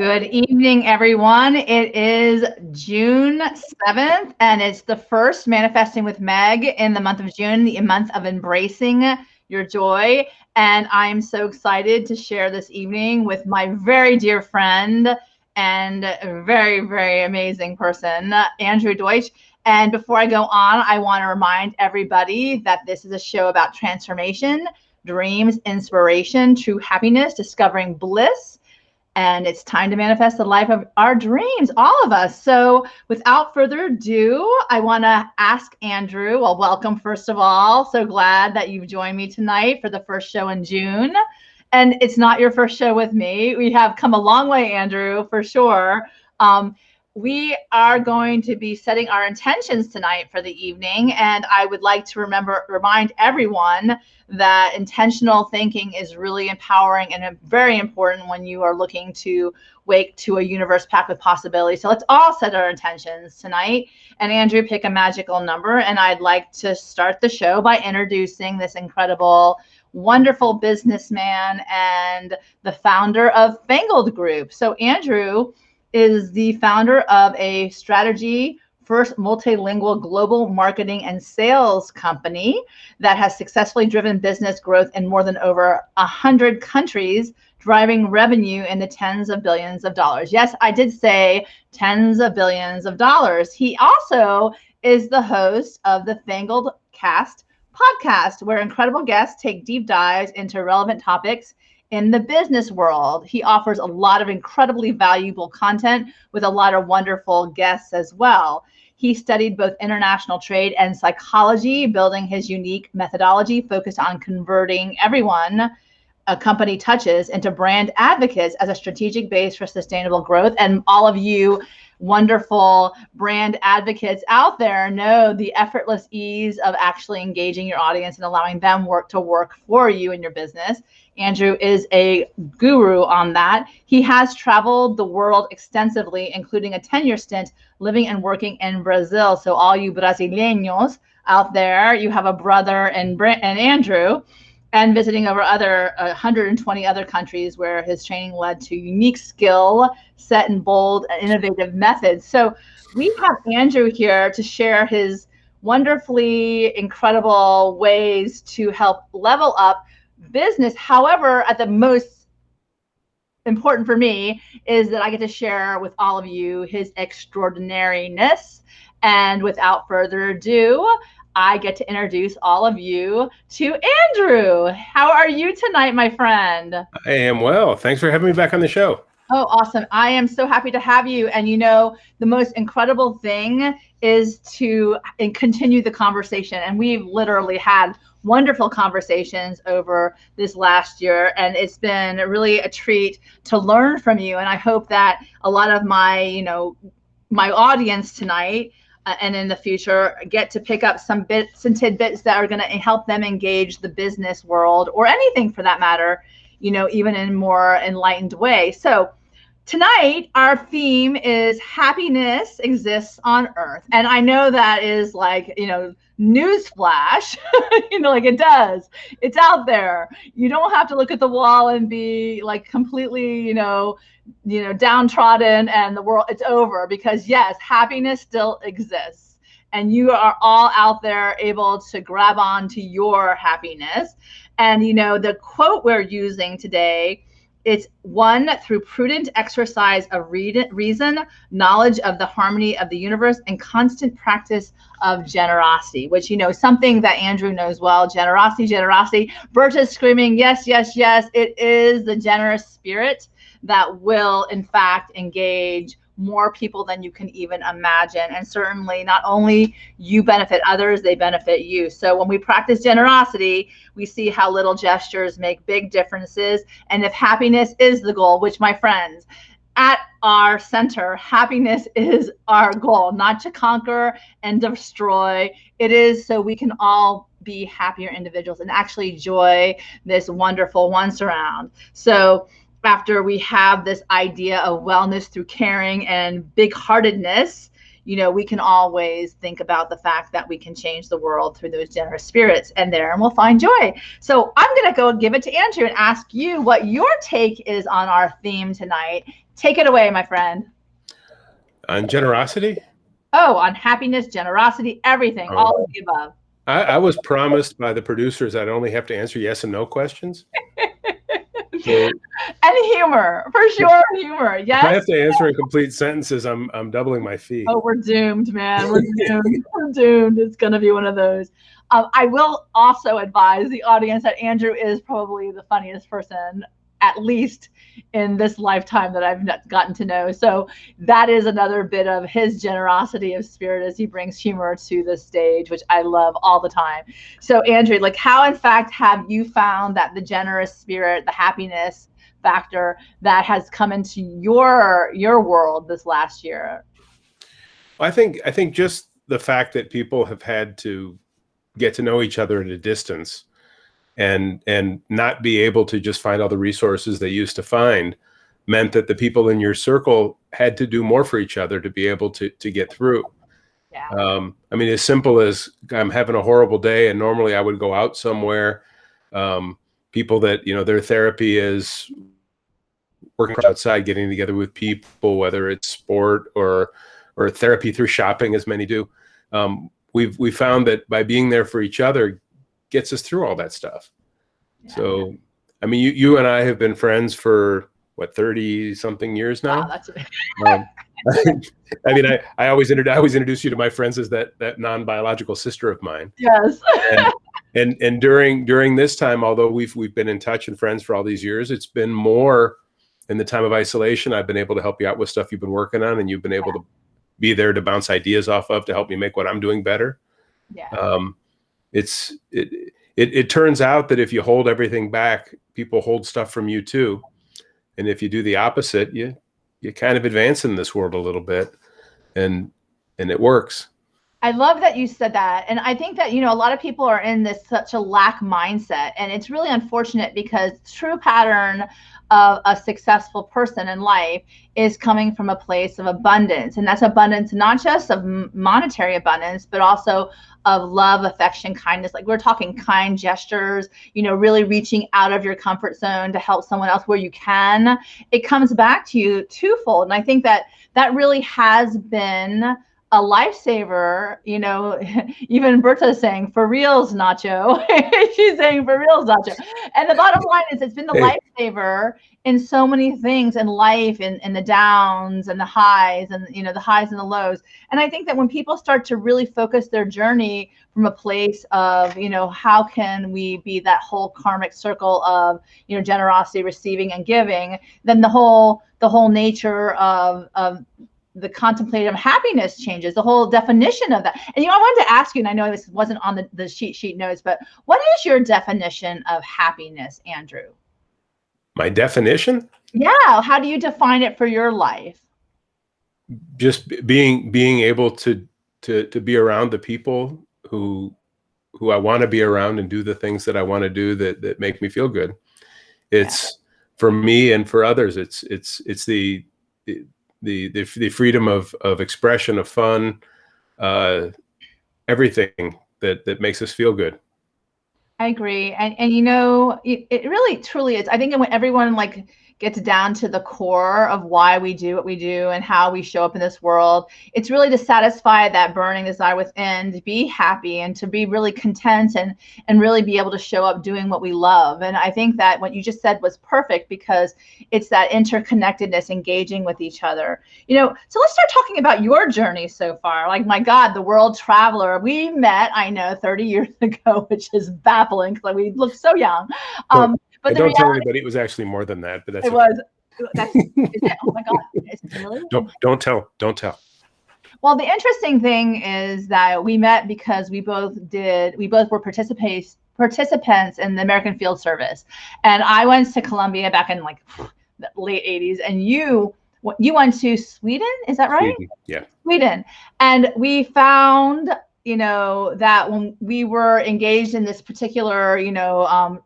Good evening, everyone. It is June 7th, and it's the first Manifesting with Meg in the month of June, the month of embracing your joy. And I'm so excited to share this evening with my very dear friend and very, very amazing person, Andrew Deutsch. And before I go on, I want to remind everybody that this is a show about transformation, dreams, inspiration, true happiness, discovering bliss. And it's time to manifest the life of our dreams, all of us. So without further ado, I want to ask Andrew, well, welcome, first of all. So glad that you've joined me tonight for the first show in June. And it's not your first show with me. We have come a long way, Andrew, for sure. We are going to be setting our intentions tonight for the evening. And I would like to remind everyone that intentional thinking is really empowering and very important when you are looking to wake to a universe packed with possibilities. So let's all set our intentions tonight. And Andrew, pick a magical number. And I'd like to start the show by introducing this incredible, wonderful businessman and the founder of Fangled Group. So Andrew is the founder of a strategy first multilingual global marketing and sales company that has successfully driven business growth in more than over 100 countries, driving revenue in the tens of billions of dollars. Yes, I did say tens of billions of dollars. He also is the host of the Fangletcast podcast, where incredible guests take deep dives into relevant topics in the business world. He offers a lot of incredibly valuable content with a lot of wonderful guests as well. He studied both international trade and psychology, building his unique methodology focused on converting everyone a company touches into brand advocates as a strategic base for sustainable growth. And all of you wonderful brand advocates out there know the effortless ease of actually engaging your audience and allowing them to work for you in your business. Andrew is a guru on that. He has traveled the world extensively, including a 10-year stint living and working in Brazil. So all you Brasileños out there, you have a brother in Andrew, and visiting over 120 other countries where his training led to unique skill set and bold and innovative methods. So we have Andrew here to share his wonderfully incredible ways to help level up business. However, at the most important for me is that I get to share with all of you his extraordinariness. And without further ado, I get to introduce all of you to Andrew. How are you tonight, my friend? I am well. Thanks for having me back on the show. Oh, awesome. I am so happy to have you. And you know, the most incredible thing is to continue the conversation. And we've literally had wonderful conversations over this last year. And it's been really a treat to learn from you. And I hope that a lot of my audience tonight and in the future get to pick up some bits and tidbits that are going to help them engage the business world or anything for that matter, even in a more enlightened way. So tonight, our theme is happiness exists on Earth. And I know that is like, newsflash, like it does. It's out there. You don't have to look at the wall and be like completely, downtrodden and the world, it's over, because yes, happiness still exists. And you are all out there able to grab on to your happiness. And, the quote we're using today, it's one through prudent exercise of reason, knowledge of the harmony of the universe, and constant practice of generosity, which, something that Andrew knows well, generosity. Berta's screaming, yes, yes, yes. It is the generous spirit that will, in fact, engage more people than you can even imagine. And certainly not only you benefit others, they benefit you. So when we practice generosity, we see how little gestures make big differences. And if happiness is the goal, which, my friends, at our center, happiness is our goal, not to conquer and destroy. It is so we can all be happier individuals and actually enjoy this wonderful once around. So after we have this idea of wellness through caring and big-heartedness, we can always think about the fact that we can change the world through those generous spirits, and we'll find joy. So I'm going to go give it to Andrew and ask you what your take is on our theme tonight. Take it away, my friend. On generosity? Oh, on happiness, generosity, everything, all of the above. I was promised by the producers I'd only have to answer yes and no questions. So, and humor, for sure, humor. Yes. If I have to answer in complete sentences, I'm doubling my fee. Oh, we're doomed, man. We're doomed. We're doomed. It's going to be one of those. I will also advise the audience that Andrew is probably the funniest person, at least in this lifetime, that I've gotten to know. So that is another bit of his generosity of spirit as he brings humor to the stage, which I love all the time. So Andrew, like, how in fact have you found that the generous spirit, the happiness factor that has come into your world this last year? I think just the fact that people have had to get to know each other at a distance and not be able to just find all the resources they used to find meant that the people in your circle had to do more for each other to be able to get through. Yeah. I mean, as simple as I'm having a horrible day and normally I would go out somewhere. People that, their therapy is working outside, getting together with people, whether it's sport or therapy through shopping, as many do. We've found that by being there for each other gets us through all that stuff. Yeah. So, I mean, you and I have been friends for what, 30 something years now. Wow, that's I mean, I always introduce you to my friends as that non-biological sister of mine. Yes. and during this time, although we've been in touch and friends for all these years, it's been more in the time of isolation. I've been able to help you out with stuff you've been working on, and you've been able to be there to bounce ideas off of to help me make what I'm doing better. Yeah. It turns out that if you hold everything back, people hold stuff from you too. And if you do the opposite, you kind of advance in this world a little bit, and it works. I love that you said that. And I think that, a lot of people are in such a lack mindset, and it's really unfortunate because the true pattern of a successful person in life is coming from a place of abundance. And that's abundance, not just of monetary abundance, but also of love, affection, kindness. Like, we're talking kind gestures, really reaching out of your comfort zone to help someone else where you can. It comes back to you twofold. And I think that really has been a lifesaver. Even Berta's saying, "For reals, Nacho." She's saying, "For reals, Nacho." And the bottom line is, it's been the lifesaver in so many things in life, and the downs and the highs, and the highs and the lows. And I think that when people start to really focus their journey from a place of, how can we be that whole karmic circle of, generosity, receiving and giving, then the whole nature of the contemplative happiness changes, the whole definition of that. And, I wanted to ask you, and I know this wasn't on the sheet notes, but what is your definition of happiness, Andrew? My definition? Yeah. How do you define it for your life? Just being able to be around the people who I want to be around and do the things that I want to do that make me feel good. It's for me and for others. It's the freedom of expression, of fun, everything that makes us feel good. I agree. And it really truly is. I think when everyone gets down to the core of why we do what we do and how we show up in this world, it's really to satisfy that burning desire within, to be happy and to be really content and really be able to show up doing what we love. And I think that what you just said was perfect, because it's that interconnectedness, engaging with each other. So let's start talking about your journey so far. Like, my God, the world traveler. We met, I know, 30 years ago, which is baffling because we look so young. But don't tell anybody it was actually more than that. But that's it was. That's, oh my God! Is it really? Don't tell. Well, the interesting thing is that we met because we both were participants in the American Field Service, and I went to Colombia back in the late '80s, and you went to Sweden. Is that right? Sweden, yeah. Sweden, and we found that when we were engaged in this particular,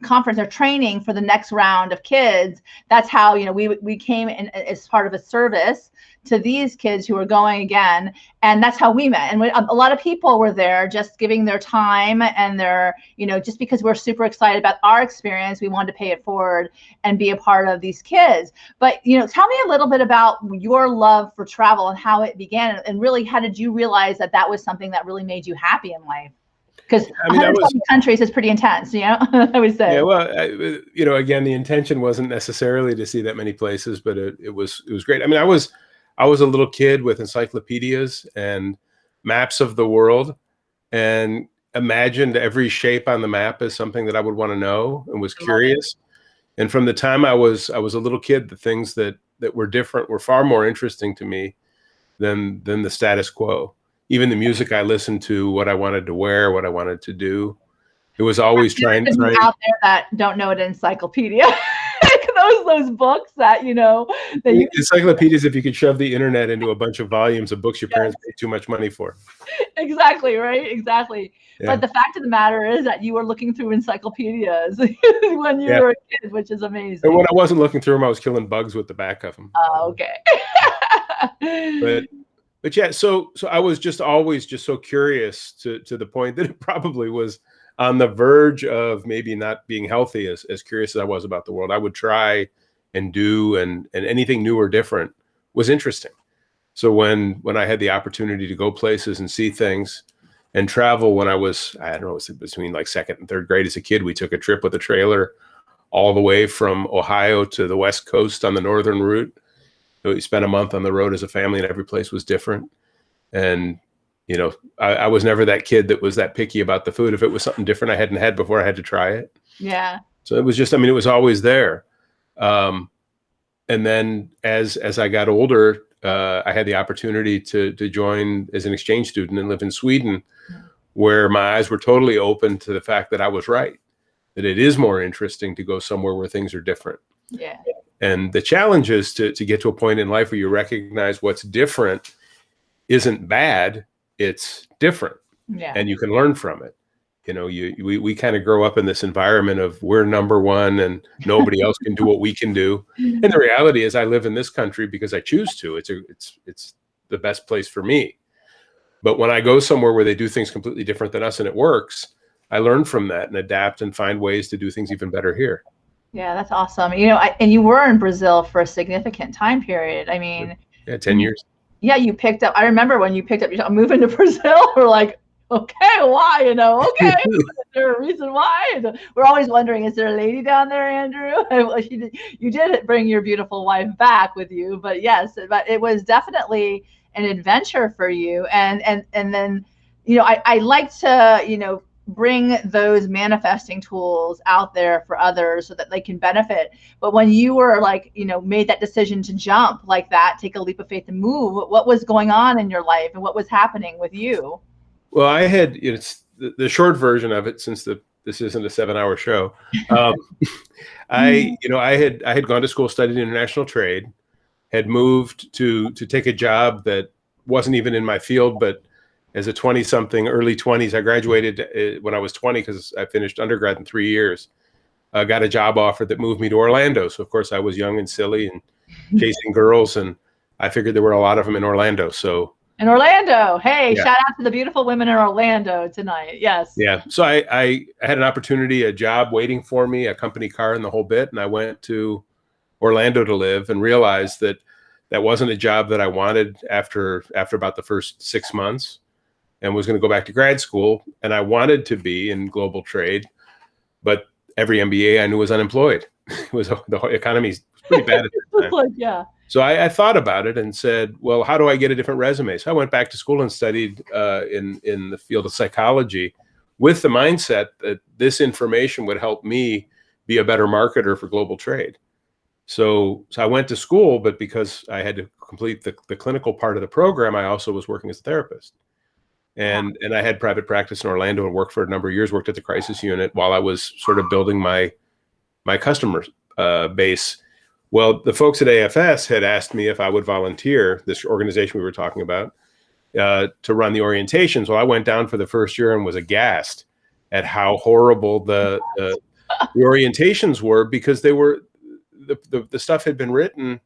conference or training for the next round of kids, that's how, we came in as part of a service to these kids who were going again. And that's how we met. And a lot of people were there just giving their time and their, just because we're super excited about our experience, we wanted to pay it forward and be a part of these kids. But, tell me a little bit about your love for travel and how it began. And really, how did you realize that that was something that really made you happy in life? Because 120 countries is pretty intense, I would say. Yeah, well, again, the intention wasn't necessarily to see that many places, but it was great. I mean, I was a little kid with encyclopedias and maps of the world, and imagined every shape on the map as something that I would want to know, and was curious. And from the time I was a little kid, the things that were different were far more interesting to me than the status quo. Even the music I listened to, what I wanted to wear, what I wanted to do. It was always trying out there that don't know an encyclopedia. Those books that encyclopedias, if you could shove the internet into a bunch of volumes of books your parents paid too much money for. Exactly, right? Exactly. Yeah. But the fact of the matter is that you were looking through encyclopedias when you were a kid, which is amazing. And when I wasn't looking through them, I was killing bugs with the back of them. Oh, okay. But yeah, so I was just always just so curious to the point that it probably was on the verge of maybe not being healthy, as curious as I was about the world. I would try and do, and anything new or different was interesting. So when I had the opportunity to go places and see things and travel, when I was, I don't know, it was between like second and third grade as a kid, we took a trip with a trailer all the way from Ohio to the West Coast on the northern route. So we spent a month on the road as a family, and every place was different. And I was never that kid that was that picky about the food. If it was something different I hadn't had before, I had to try it. Yeah. So it was just, it was always there. And then as I got older, I had the opportunity to join as an exchange student and live in Sweden, where my eyes were totally open to the fact that I was right, that it is more interesting to go somewhere where things are different. Yeah. And the challenge is to get to a point in life where you recognize what's different isn't bad. It's different. Yeah. And you can learn from it. We kind of grow up in this environment of we're number one and nobody else can do what we can do. And the reality is I live in this country because I choose to. It's the best place for me. But when I go somewhere where they do things completely different than us and it works, I learn from that and adapt and find ways to do things even better here. Yeah, that's awesome. And you were in Brazil for a significant time period. I mean, 10 years. Yeah, you picked up. I remember when you picked up, you're moving to Brazil. We're like, okay, why? Okay, is there a reason why? We're always wondering, is there a lady down there, Andrew? You did bring your beautiful wife back with you, but yes, but it was definitely an adventure for you. And then, I like to, bring those manifesting tools out there for others so that they can benefit. But when you were made that decision to jump like that, take a leap of faith and move, what was going on in your life and what was happening with you? Well, I had, it's the short version of it, since this isn't a 7-hour show. I had gone to school, studied international trade, had moved to take a job that wasn't even in my field, but as a 20-something, early 20s, I graduated when I was 20 because I finished undergrad in 3 years. Got a job offer that moved me to Orlando. So, of course, I was young and silly and chasing girls, and I figured there were a lot of them in Orlando. So in Orlando, hey, yeah. Shout out to the beautiful women in Orlando tonight. Yes. Yeah. So I had an opportunity, a job waiting for me, a company car and the whole bit. And I went to Orlando to live and realized that wasn't a job that I wanted after about the first 6 months. And was going to go back to grad school, and I wanted to be in global trade, but every MBA I knew was unemployed. The whole economy was pretty bad at that time. Yeah. So I thought about it and said, well, how do I get a different resume? So I went back to school and studied in the field of psychology with the mindset that this information would help me be a better marketer for global trade. So I went to school, but because I had to complete the clinical part of the program, I also was working as a therapist. And I had private practice in Orlando and worked for a number of years, worked at the crisis unit while I was sort of building my customer base. Well, the folks at AFS had asked me if I would volunteer, this organization we were talking about, to run the orientations. Well, I went down for the first year and was aghast at how horrible the orientations were, because they were the stuff had been written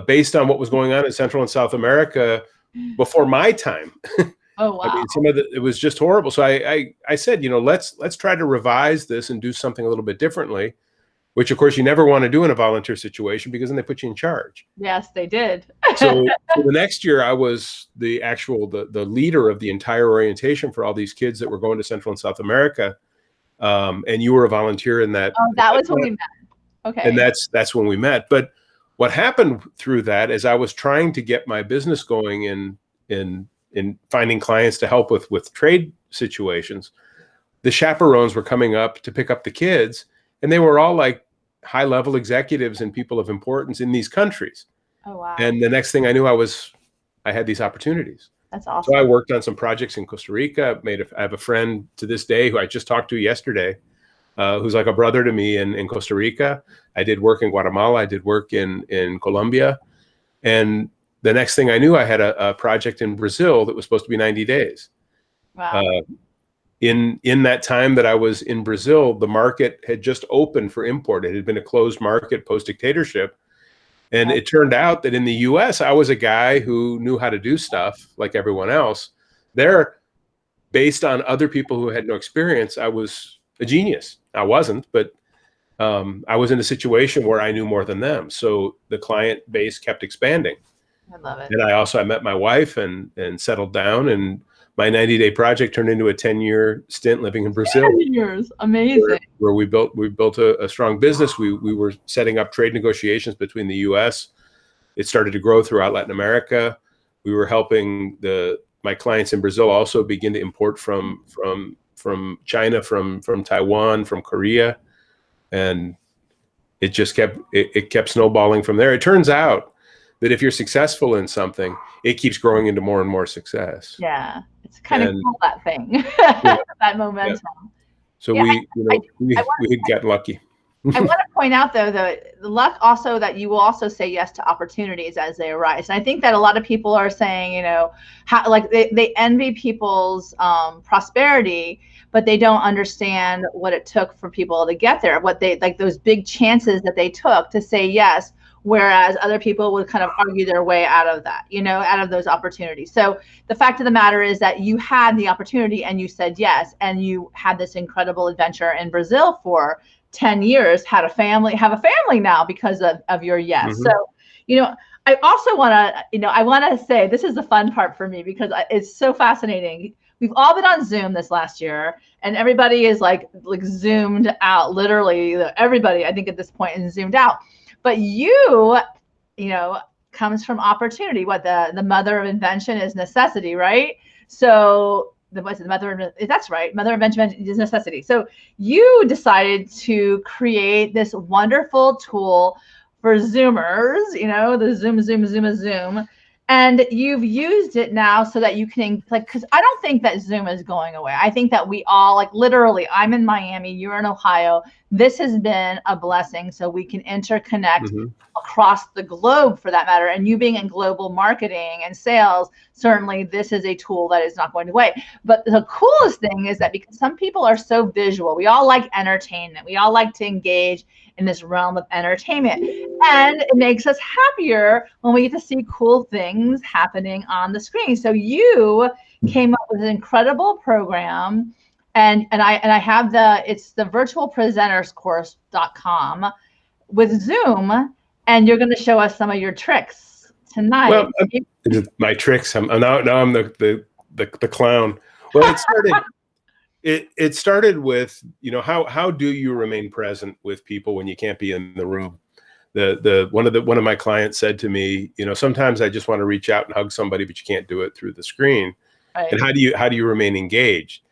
based on what was going on in Central and South America before my time. Oh, wow. I mean, it was just horrible. So I said, let's try to revise this and do something a little bit differently, which of course you never want to do in a volunteer situation, because then they put you in charge. Yes, they did. So the next year I was the leader of the entire orientation for all these kids that were going to Central and South America. And you were a volunteer in that. Oh, that was when we met. Okay. And that's when we met. But what happened through that is I was trying to get my business going in finding clients to help with trade situations. The chaperones were coming up to pick up the kids, and they were all like high-level executives and people of importance in these countries. Oh, wow. And the next thing I knew, I had these opportunities. That's awesome. So I worked on some projects in Costa Rica. I have a friend to this day who I just talked to yesterday, who's like a brother to me in Costa Rica. I did work in Guatemala. I did work in Colombia. And the next thing I knew, I had a project in Brazil that was supposed to be 90 days. Wow. In that time that I was in Brazil, the market had just opened for import. It had been a closed market post-dictatorship. And it turned out that in the US, I was a guy who knew how to do stuff like everyone else. There, based on other people who had no experience, I was a genius. I wasn't, but I was in a situation where I knew more than them. So the client base kept expanding. I love it. And I met my wife and settled down, and my 90-day project turned into a 10-year stint living in Brazil. 10 years, amazing. Where we built a strong business. We were setting up trade negotiations between the U.S. It started to grow throughout Latin America. We were helping my clients in Brazil also begin to import from China, from Taiwan, from Korea, and it just kept snowballing from there. It turns out that if you're successful in something, it keeps growing into more and more success. Yeah, it's kind of cool, that thing, that momentum. Yeah. So we had gotten lucky. I want to point out, though, the luck also that you will also say yes to opportunities as they arise. And I think that a lot of people are saying, they envy people's prosperity, but they don't understand what it took for people to get there, what they like, those big chances that they took to say yes. Whereas other people would kind of argue their way out of that, out of those opportunities. So the fact of the matter is that you had the opportunity and you said yes, and you had this incredible adventure in Brazil for 10 years, have a family now because of your yes. Mm-hmm. So, I also want to, I want to say this is the fun part for me because it's so fascinating. We've all been on Zoom this last year, and everybody is like zoomed out, literally everybody, I think at this point is zoomed out. But you comes from opportunity. What the mother of invention is necessity, right? So that's right. Mother of invention is necessity. So you decided to create this wonderful tool for Zoomers, the Zoom. And you've used it now so that you can, because I don't think that Zoom is going away. I think that we all, literally, I'm in Miami, you're in Ohio. This has been a blessing so we can interconnect across the globe, for that matter. And you being in global marketing and sales, certainly this is a tool that is not going away. But the coolest thing is that because some people are so visual, we all like entertainment. We all like to engage in this realm of entertainment. And it makes us happier when we get to see cool things happening on the screen. So you came up with an incredible program. And I have it's the virtualpresenterscourse.com with Zoom, and you're going to show us some of your tricks tonight. Well, my tricks. I'm the clown. Well, it started with, how do you remain present with people when you can't be in the room? One of my clients said to me, sometimes I just want to reach out and hug somebody, but you can't do it through the screen. Right. And how do you remain engaged?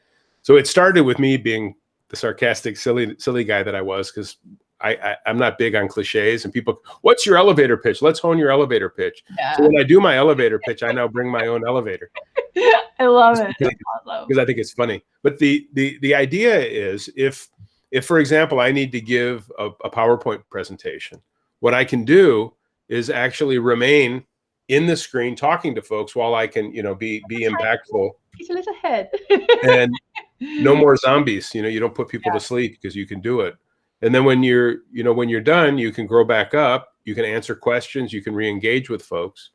So it started with me being the sarcastic, silly guy that I was, because I'm not big on cliches, and people, what's your elevator pitch? Let's hone your elevator pitch. Yeah. So when I do my elevator pitch, I now bring my own elevator. I love it. Because I think it's funny. But the idea is, if for example, I need to give a PowerPoint presentation, what I can do is actually remain in the screen talking to folks while I can, you know, be impactful. He's a little head. And no more zombies. You know, you don't put people to sleep because you can do it. And then when you're, you know, when you're done, you can grow back up. You can answer questions. You can re-engage with folks.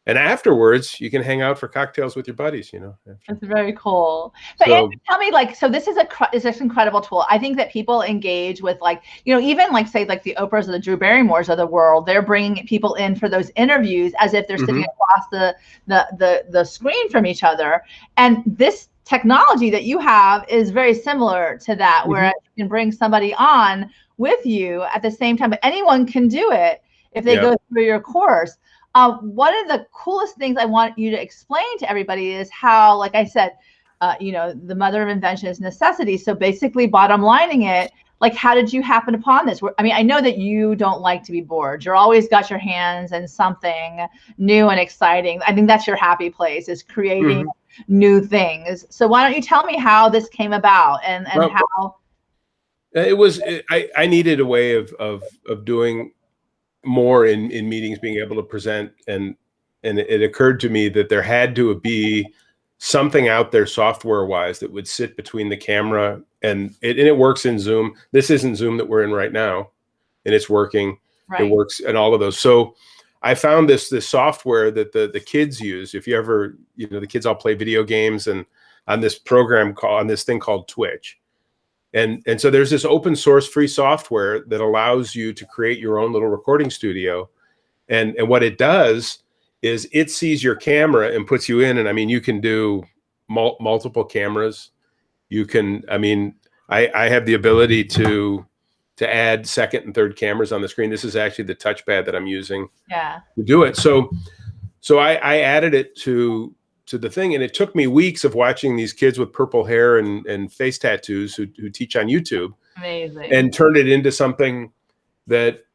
And afterwards, you can hang out for cocktails with your buddies, you know. That's very cool. But Andrew, tell me, like, so this is this incredible tool. I think that people engage with, like, you know, even like, say, like the Oprahs or the Drew Barrymores of the world, they're bringing people in for those interviews as if they're sitting across the screen from each other. And this technology that you have is very similar to that, whereas you can bring somebody on with you at the same time, but anyone can do it if they go through your course. One of the coolest things I want you to explain to everybody is how, like I said, you know, the mother of invention is necessity. So basically, bottom lining it, like, how did you happen upon this? I mean, I know that you don't like to be bored. You're always got your hands in something new and exciting. I think that's your happy place, is creating new things. So why don't you tell me how this came about and how? It was, I needed a way of doing more in meetings, being able to present, and it occurred to me that there had to be something out there software wise that would sit between the camera and it works in Zoom. This isn't Zoom that we're in right now, and it's working. It works in all of those. So I found this software that the kids use. If you ever, you know, the kids all play video games, and on this program on this thing called Twitch. And so there's this open source free software that allows you to create your own little recording studio. And what it does is it sees your camera and puts you in. And I mean, you can do multiple cameras. You can, I mean, I have the ability to add second and third cameras on the screen. This is actually the touchpad that I'm using to do it. So I added it to the thing, and it took me weeks of watching these kids with purple hair and face tattoos who teach on YouTube. Amazing. And turned it into something that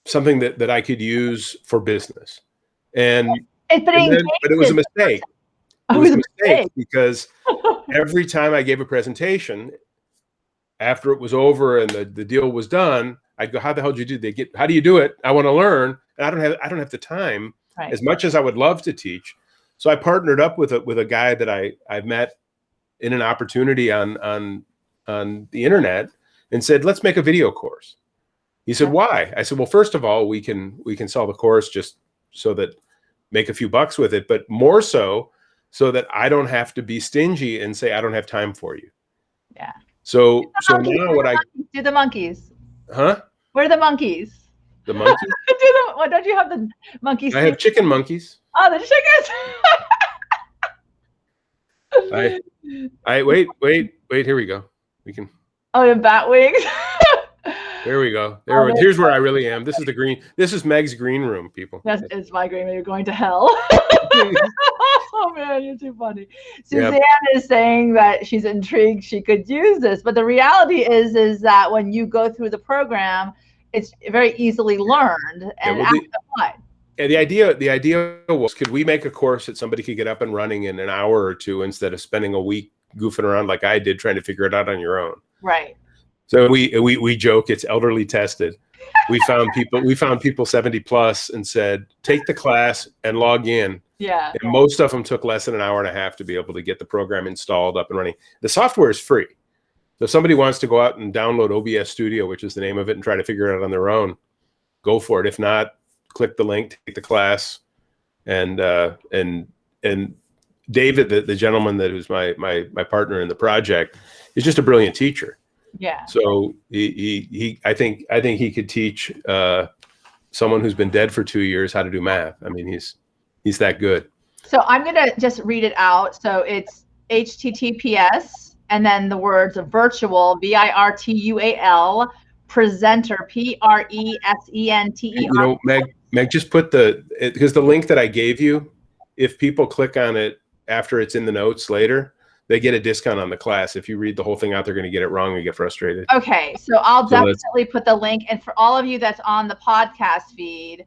I could use for business. But it was a mistake. It was a mistake because every time I gave a presentation, after it was over and the deal was done, I'd go, "How the hell did you do? How do you do it? I want to learn." And I don't have the time as much as I would love to teach. So I partnered up with a guy that I met in an opportunity on the internet, and said, "Let's make a video course." He said, "Why?" I said, "Well, first of all, we can sell the course just so that make a few bucks with it, but more so that I don't have to be stingy and say I don't have time for you." Yeah. So now what I do the monkeys. Huh? Where are the monkeys? The monkeys? Why don't you have the monkeys? I have chicken monkeys. Oh, the chickens. wait, here we go. We can. Oh, the bat wings. There we go. Here's where I really am. This is Meg's green room, people. Yes, it's my green room. You're going to hell. Oh man, you're too funny. Suzanne is saying that she's intrigued she could use this, but the reality is that when you go through the program, it's very easily learned and applied. Yeah, the idea was, could we make a course that somebody could get up and running in an hour or two instead of spending a week goofing around like I did trying to figure it out on your own? Right. So we joke it's elderly tested. We found people 70 plus and said, take the class and log in. Yeah. And most of them took less than an hour and a half to be able to get the program installed, up and running. The software is free. So if somebody wants to go out and download OBS Studio, which is the name of it, and try to figure it out on their own, go for it. If not, click the link, take the class. And David, the gentleman that was my partner in the project, is just a brilliant teacher. Yeah. So I think he could teach someone who's been dead for 2 years how to do math. I mean, he's that good. So I'm gonna just read it out. So it's HTTPS and then the words virtual, VIRTUAL, presenter, PRESENTER. You know, Meg, just put because the link that I gave you, if people click on it after it's in the notes later, they get a discount on the class. If you read the whole thing out, they're going to get it wrong and get frustrated. Okay, so I'll definitely put the link. And for all of you that's on the podcast feed,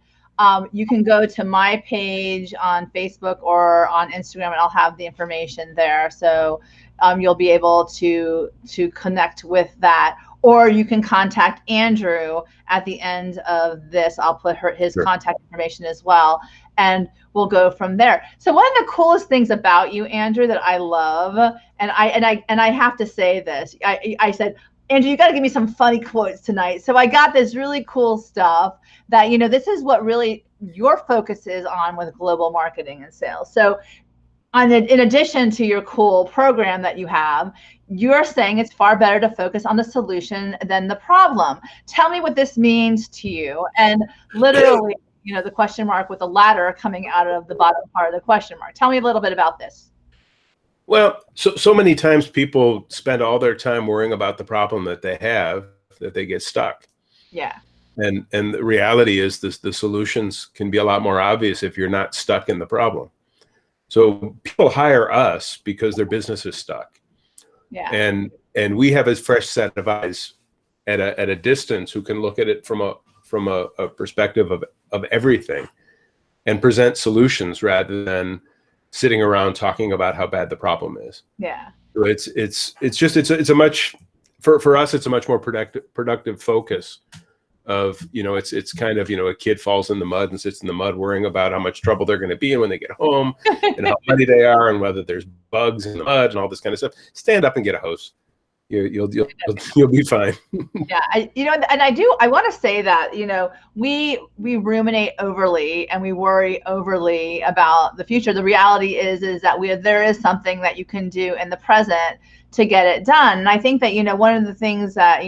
you can go to my page on Facebook or on Instagram, and I'll have the information there. So you'll be able to connect with that. Or you can contact Andrew at the end of this. I'll put his contact information as well. and we'll go from there. So one of the coolest things about you, Andrew, that I love, and I have to say this, I said, Andrew, you got to give me some funny quotes tonight. So I got this really cool stuff that, this is what really your focus is on with global marketing and sales. So in addition to your cool program that you have, you're saying it's far better to focus on the solution than the problem. Tell me what this means to you. And literally, the question mark with the ladder coming out of the bottom part of the question mark. Tell me a little bit about this. Well, so many times people spend all their time worrying about the problem that they have, that they get stuck. Yeah. And the reality is the solutions can be a lot more obvious if you're not stuck in the problem. So people hire us because their business is stuck. Yeah. And we have a fresh set of eyes at a distance who can look at it from a perspective of everything and present solutions rather than sitting around talking about how bad the problem is. Yeah. So it's a much, for us, it's a much more productive focus of, it's kind of, a kid falls in the mud and sits in the mud worrying about how much trouble they're going to be in when they get home and how muddy they are and whether there's bugs in the mud and all this kind of stuff. Stand up and get a hose. You'll be fine. Yeah, I want to say that, we ruminate overly and we worry overly about the future. The reality is that there is something that you can do in the present to get it done. And I think that, one of the things that,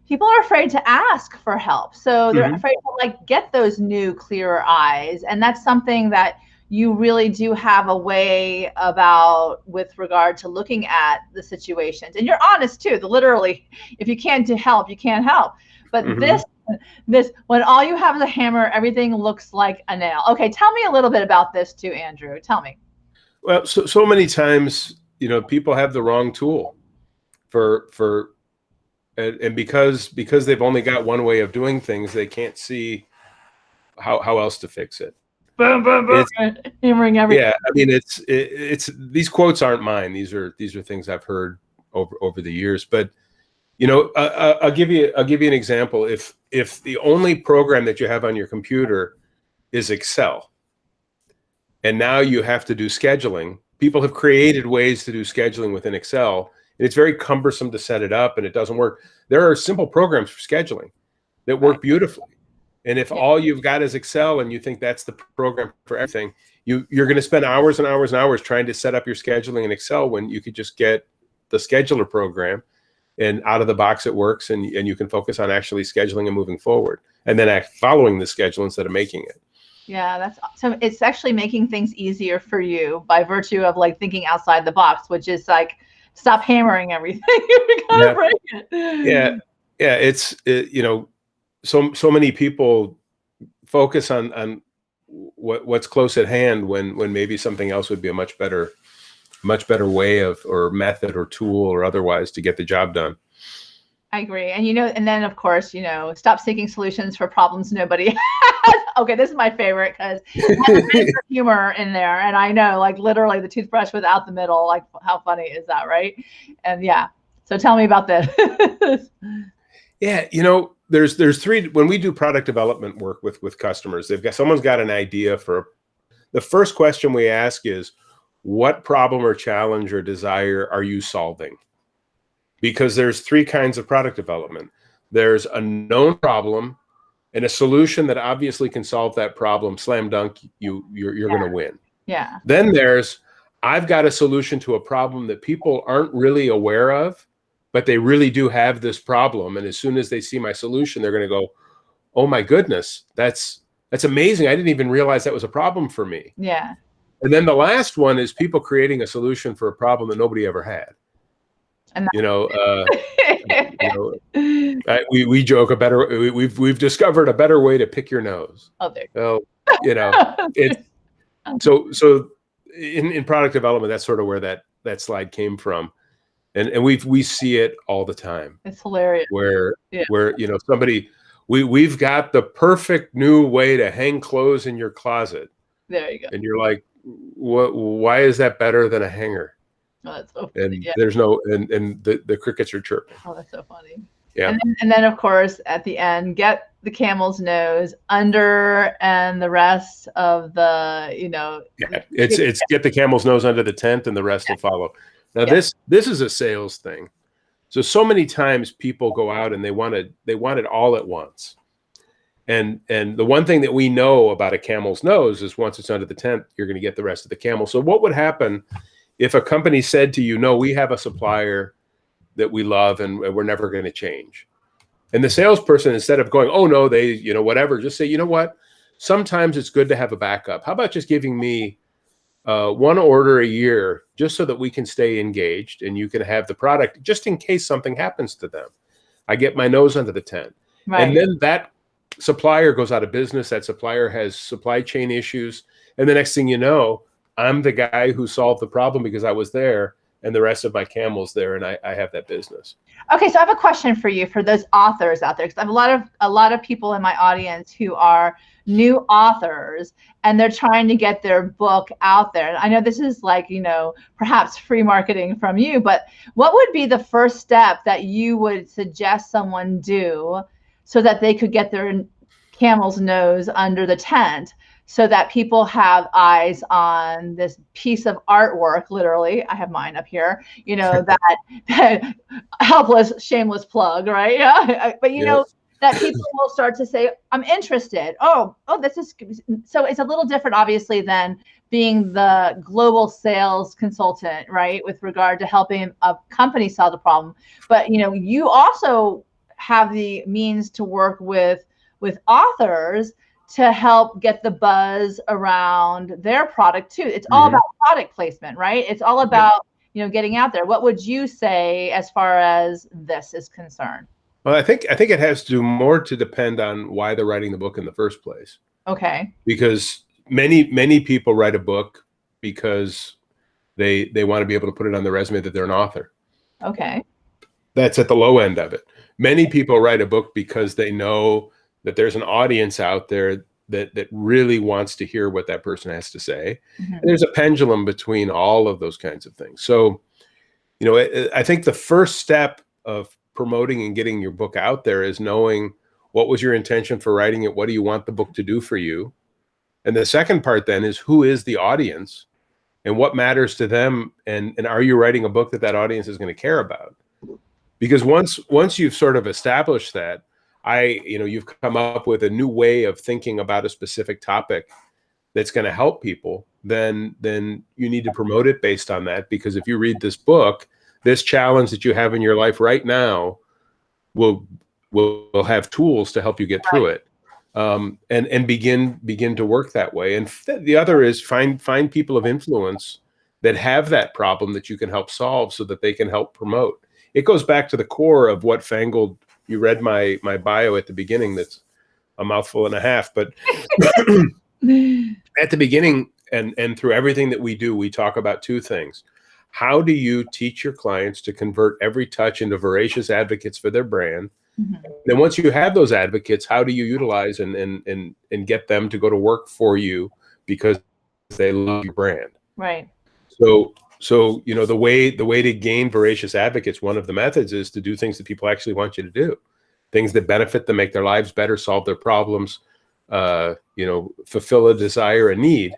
people are afraid to ask for help. So they're afraid to get those new, clearer eyes. And that's something that you really do have a way about with regard to looking at the situations. And you're honest too. Literally, if you can't do help, you can't help. But this, when all you have is a hammer, everything looks like a nail. Okay, tell me a little bit about this too, Andrew. Tell me. Well, so many times, people have the wrong tool and because they've only got one way of doing things, they can't see how else to fix it. Boom, boom, boom. Hammering everything. Yeah, I mean, it's these quotes aren't mine. These are things I've heard over the years. But I'll give you an example. If the only program that you have on your computer is Excel, and now you have to do scheduling, people have created ways to do scheduling within Excel. And it's very cumbersome to set it up and it doesn't work. There are simple programs for scheduling that work beautifully. And if all you've got is Excel and you think that's the program for everything, you're going to spend hours and hours and hours trying to set up your scheduling in Excel when you could just get the scheduler program and out of the box it works and you can focus on actually scheduling and moving forward and then following the schedule instead of making it. Yeah, so it's actually making things easier for you by virtue of thinking outside the box, which is stop hammering everything. You gotta break it. Yeah. It's so many people focus on what's close at hand when maybe something else would be a much better way of or method or tool or otherwise to get the job done. I agree. And and then of course, stop seeking solutions for problems nobody has. Okay, this is my favorite because there's humor in there. And I know, literally the toothbrush without the middle, how funny is that, right? And yeah. So tell me about this. Yeah, there's three, when we do product development work with customers, someone's got an idea the first question we ask is, what problem or challenge or desire are you solving? Because there's three kinds of product development. There's a known problem and a solution that obviously can solve that problem. Slam dunk, you're going to win. Yeah. Then there's, I've got a solution to a problem that people aren't really aware of, but they really do have this problem. And as soon as they see my solution, they're going to go, oh my goodness, that's amazing. I didn't even realize that was a problem for me. Yeah. And then the last one is people creating a solution for a problem that nobody ever had. And we joke we've discovered a better way to pick your nose. Oh, there. So, it's so in product development, that's sort of where that slide came from. And we see it all the time. It's hilarious. Where somebody, we've got the perfect new way to hang clothes in your closet. There you go. And you're like, why is that better than a hanger? Oh, that's so funny. And there's no, and the crickets are chirping. Oh, that's so funny. Yeah. And then of course at the end, get the camel's nose under and the rest of the, Yeah. It's get the camel's nose under the tent and the rest will follow. Now this is a sales thing. So many times people go out and they want it all at once. And the one thing that we know about a camel's nose is once it's under the tent, you're going to get the rest of the camel. So what would happen if a company said to you, no, we have a supplier that we love and we're never going to change? And the salesperson, instead of going, oh no, they, whatever, just say, you know what? Sometimes it's good to have a backup. How about just giving me one order a year just so that we can stay engaged and you can have the product just in case something happens to them. I get my nose under the tent. Right. And then that supplier goes out of business. That supplier has supply chain issues. And the next thing you know, I'm the guy who solved the problem because I was there and the rest of my camel's there and I have that business. Okay, so I have a question for you, for those authors out there, because I have a lot of people in my audience who are new authors and they're trying to get their book out there. And I know this is like, perhaps free marketing from you, but what would be the first step that you would suggest someone do so that they could get their camel's nose under the tent, so that people have eyes on this piece of artwork? Literally, I have mine up here, that helpless, shameless plug, right? Yeah. But that people will start to say, I'm interested. Oh, this is, so it's a little different, obviously, than being the global sales consultant, right? With regard to helping a company solve the problem. But, you also have the means to work with authors to help get the buzz around their product too. It's all about product placement, right? It's all about, getting out there. What would you say as far as this is concerned? Well, I think it has to do more to depend on why they're writing the book in the first place. Okay. Because many people write a book because they want to be able to put it on their resume that they're an author. Okay. That's at the low end of it. Many people write a book because they know that there's an audience out there that really wants to hear what that person has to say. And there's a pendulum between all of those kinds of things. So, I think the first step of promoting and getting your book out there is knowing what was your intention for writing it. What do you want the book to do for you? And the second part then is, who is the audience and what matters to them? And are you writing a book that audience is going to care about? Because once you've sort of established that, you've come up with a new way of thinking about a specific topic that's going to help people, then you need to promote it based on that. Because if you read this book, this challenge that you have in your life right now will have tools to help you get through it, and begin to work that way. And the other is find people of influence that have that problem that you can help solve so that they can help promote. It goes back to the core of what Fangled. You read my bio at the beginning. That's a mouthful and a half, but at the beginning and through everything that we do, we talk about two things. How do you teach your clients to convert every touch into voracious advocates for their brand? Then once you have those advocates, how do you utilize and get them to go to work for you because they love your brand? Right. So the way to gain voracious advocates, one of the methods is to do things that people actually want you to do, things that benefit them, make their lives better, solve their problems, fulfill a desire, a need.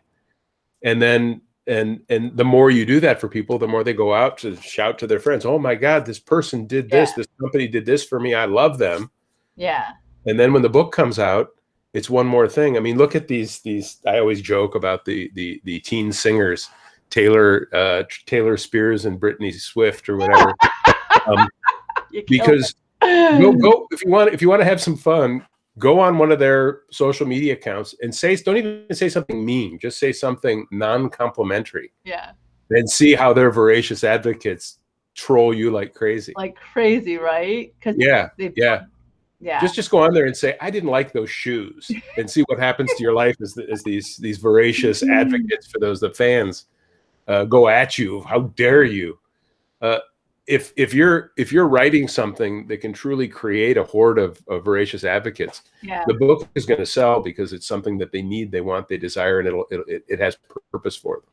And then and the more you do that for people, the more they go out to shout to their friends, oh my God, this person did this, this company did this for me, I love them. Yeah. And then when the book comes out, it's one more thing. I mean, look at these I always joke about the teen singers, Taylor Spears and Britney Swift or whatever. Because go if you want to have some fun, go on one of their social media accounts and don't even say something mean, just say something non-complimentary. Yeah. And see how their voracious advocates troll you like crazy. Like crazy, right? Yeah. Just go on there and say, I didn't like those shoes, and see what happens to your life as these voracious advocates for the fans go at you. How dare you? If you're writing something that can truly create a horde of voracious advocates, the book is going to sell because it's something that they need, they want, they desire, and it has purpose for them.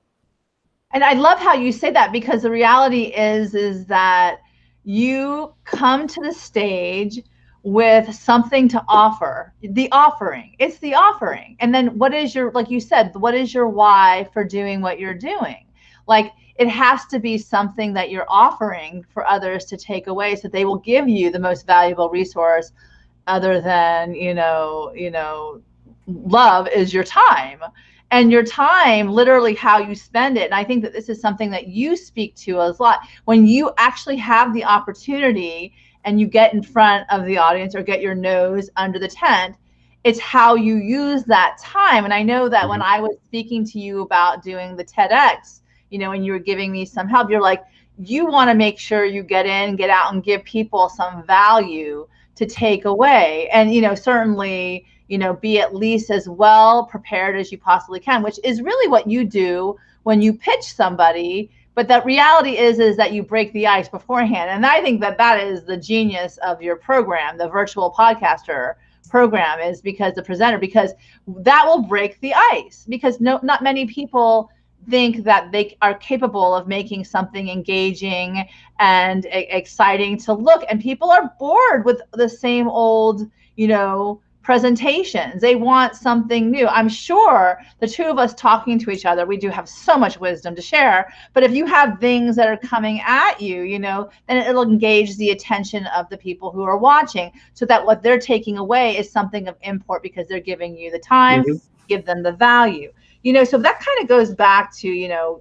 And I love how you say that, because the reality is that you come to the stage with something to offer, the offering. It's the offering. And then what is your, like you said, what is your why for doing what you're doing? Like, it has to be something that you're offering for others to take away, so they will give you the most valuable resource, other than, love is your time. And your time, literally how you spend it. And I think that this is something that you speak to a lot. When you actually have the opportunity and you get in front of the audience or get your nose under the tent, it's how you use that time. And I know that when I was speaking to you about doing the TEDx, and you were giving me some help, you're like, you want to make sure you get in, get out, and give people some value to take away. And, certainly, be at least as well prepared as you possibly can, which is really what you do when you pitch somebody. But the reality is that you break the ice beforehand. And I think that that is the genius of your program, the virtual podcaster program, is because that will break the ice, because not many people think that they are capable of making something engaging and exciting to look. And people are bored with the same old, presentations. They want something new. I'm sure the two of us talking to each other, we do have so much wisdom to share. But if you have things that are coming at you, then it'll engage the attention of the people who are watching, so that what they're taking away is something of import, because they're giving you the time, give them the value. So that kind of goes back to,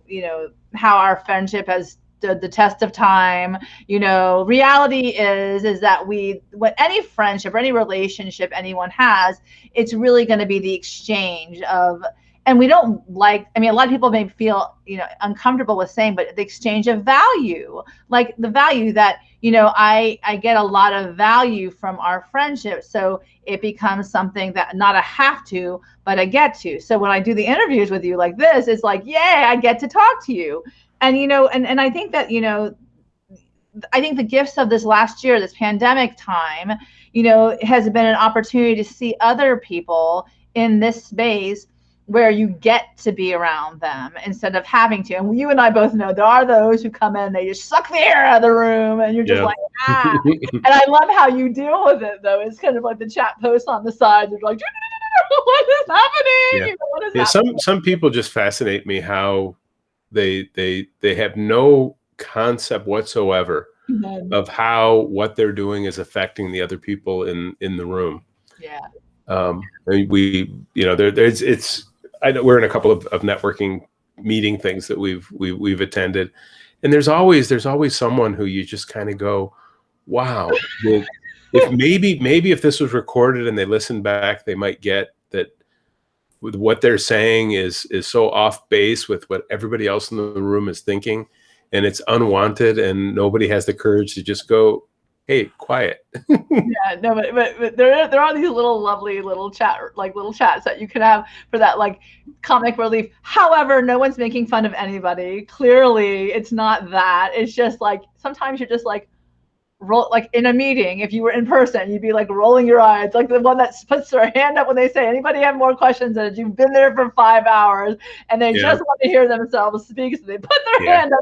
how our friendship has stood the test of time. Reality is that when any friendship or any relationship anyone has, it's really going to be the exchange of, and we don't like, a lot of people may feel, uncomfortable with saying, but the exchange of value, like the value that, I get a lot of value from our friendship. So it becomes something that not a have to, but a get to. So when I do the interviews with you like this, it's like, yay, I get to talk to you. And, and I think that, I think the gifts of this last year, this pandemic time, has been an opportunity to see other people in this space where you get to be around them instead of having to. And you and I both know there are those who come in, they just suck the air out of the room, and you're just like, ah. And I love how you deal with it, though. It's kind of like the chat posts on the side. They're like, what is happening? What is happening? Some people just fascinate me, how they have no concept whatsoever of how what they're doing is affecting the other people in the room. Yeah. I know we're in a couple of networking meeting things that we've attended, and there's always someone who you just kind of go, wow. If maybe if this was recorded and they listen back, they might get that with what they're saying is so off base with what everybody else in the room is thinking, and it's unwanted, and nobody has the courage to just go, hey, quiet. Yeah, no, but there are these lovely little chats that you can have for that, like, comic relief. However, no one's making fun of anybody. Clearly, it's not that. It's just like, sometimes you're just like, roll, like in a meeting, if you were in person, you'd be like rolling your eyes, like the one that puts their hand up when they say, anybody have more questions? And you've been there for 5 hours and they just want to hear themselves speak, so they put their hand up.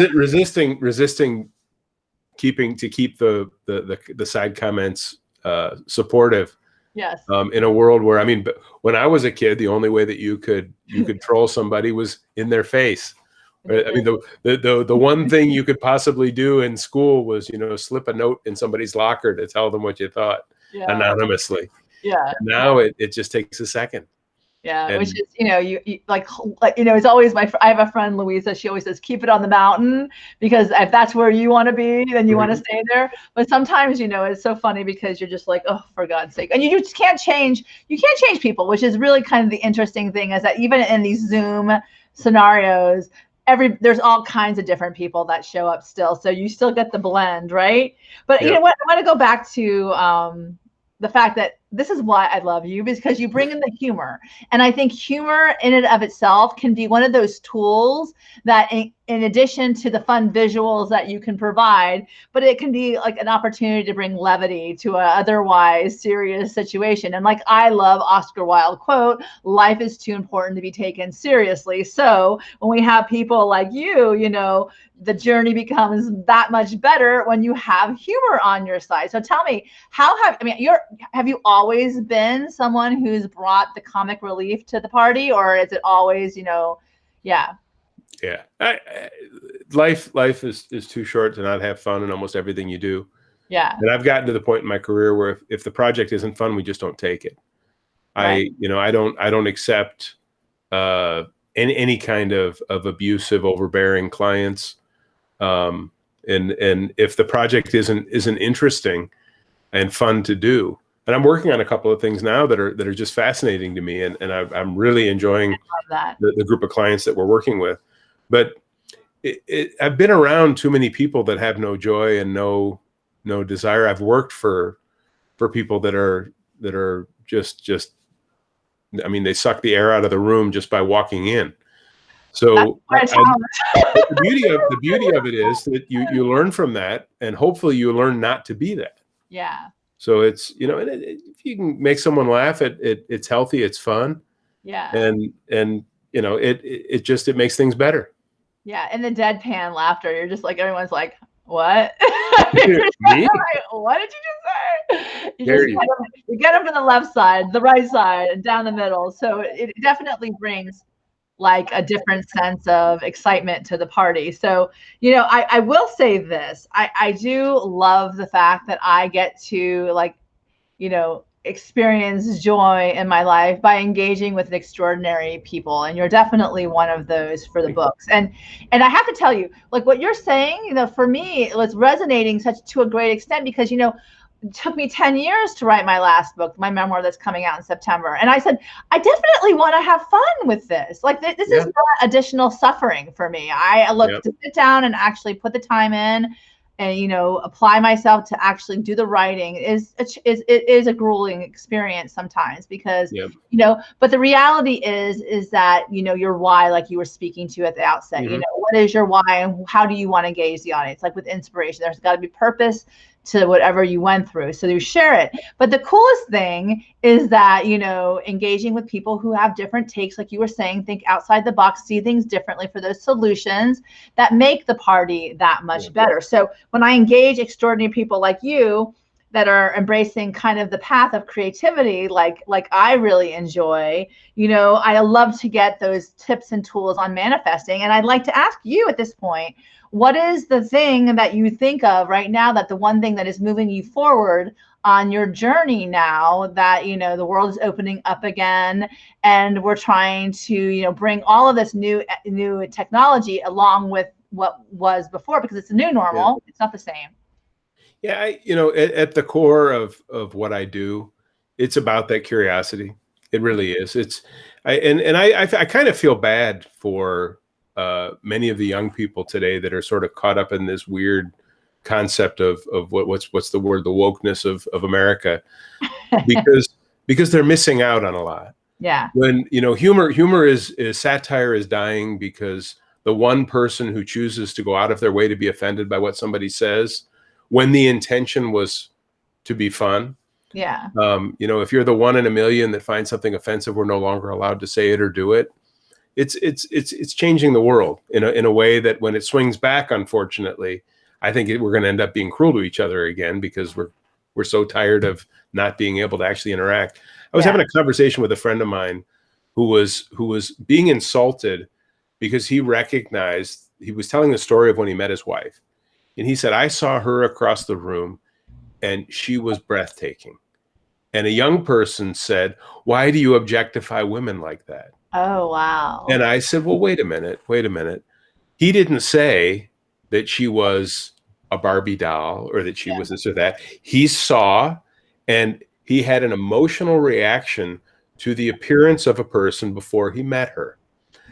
Resisting keep the side comments supportive. Yes. In a world where, when I was a kid, the only way that you could troll somebody was in their face. The one thing you could possibly do in school was, slip a note in somebody's locker to tell them what you thought anonymously. Yeah. And now it just takes a second. Yeah, and, which is, it's always I have a friend, Louisa, she always says, keep it on the mountain, because if that's where you want to be, then you want to stay there. But sometimes, it's so funny, because you're just like, oh, for God's sake. And you just can't change people, which is really kind of the interesting thing, is that even in these Zoom scenarios, there's all kinds of different people that show up still. So you still get the blend, right? But, I want to go back to the fact that this is why I love you, because you bring in the humor. And I think humor in and of itself can be one of those tools that in addition to the fun visuals that you can provide, but it can be like an opportunity to bring levity to a otherwise serious situation. And like I love Oscar Wilde quote, life is too important to be taken seriously. So when we have people like you, you know, the journey becomes that much better when you have humor on your side. So tell me, have you always been someone who's brought the comic relief to the party, or is it always, you know, yeah. Yeah. Life is too short to not have fun in almost everything you do. Yeah. And I've gotten to the point in my career where if the project isn't fun, we just don't take it. Right. I don't accept any kind of abusive, overbearing clients. And if the project isn't interesting and fun to do, and I'm working on a couple of things now that are just fascinating to me, and I'm really enjoying the group of clients that we're working with. But I've been around too many people that have no joy and no desire. I've worked for people that are just I mean, they suck the air out of the room just by walking in. So the beauty of it is that you learn from that, and hopefully you learn not to be that. Yeah. So it's, you know, if you can make someone laugh, it's healthy, it's fun. Yeah. And you know, it makes things better. Yeah. And the deadpan laughter, you're just like, everyone's like, what? Me? What did you just say? You get them from the left side, the right side, and down the middle. So it definitely brings like a different sense of excitement to the party. So, you know, I will say this. I do love the fact that I get to, like, you know, experience joy in my life by engaging with extraordinary people, and you're definitely one of those for the books. And I have to tell you, like what you're saying, you know, for me it was resonating to a great extent, because, you know, it took me 10 years to write my last book, my memoir that's coming out in September. And I said, I definitely want to have fun with this. Like this is not additional suffering for me. I look to sit down and actually put the time in and, you know, apply myself to actually do the writing. It is a grueling experience sometimes, because, you know, but the reality is that, you know, your why, like you were speaking to at the outset, you know, what is your why and how do you want to engage the audience? Like with inspiration, there's got to be purpose to whatever you went through. So you share it. But the coolest thing is that, you know, engaging with people who have different takes, like you were saying, think outside the box, see things differently for those solutions that make the party that much better. So when I engage extraordinary people like you that are embracing kind of the path of creativity, like I really enjoy, you know, I love to get those tips and tools on manifesting. And I'd like to ask you at this point, what is the thing that you think of right now, that the one thing that is moving you forward on your journey now that, you know, the world is opening up again and we're trying to, you know, bring all of this new technology along with what was before, because it's a new normal. It's not the same. Yeah. You know, at the core of what I do, it's about that curiosity. It really is. I kind of feel bad for many of the young people today that are sort of caught up in this weird concept of what's the word, the wokeness of America, because they're missing out on a lot. Yeah. When, you know, humor is satire is dying because the one person who chooses to go out of their way to be offended by what somebody says, when the intention was to be fun. Yeah. You know, if you're the 1 in a million that finds something offensive, we're no longer allowed to say it or do it. It's changing the world in a way that when it swings back, unfortunately, I think we're going to end up being cruel to each other again, because we're so tired of not being able to actually interact. I was having a conversation with a friend of mine who was being insulted because he recognized, he was telling the story of when he met his wife, and he said, I saw her across the room and she was breathtaking. And a young person said, why do you objectify women like that? Oh, wow. And I said, well, wait a minute. He didn't say that she was a Barbie doll or that she was this or that. He saw, and he had an emotional reaction to the appearance of a person before he met her.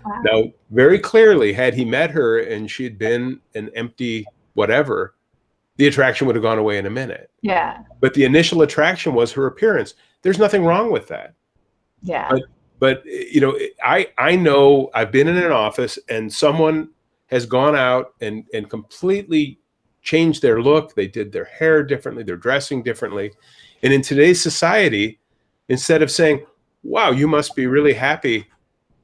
Wow. Now, very clearly, had he met her and she had been an empty whatever, the attraction would have gone away in a minute. Yeah. But the initial attraction was her appearance. There's nothing wrong with that. Yeah. But I know I've been in an office and someone has gone out and completely changed their look. They did their hair differently. They're dressing differently. And in today's society, instead of saying, wow, you must be really happy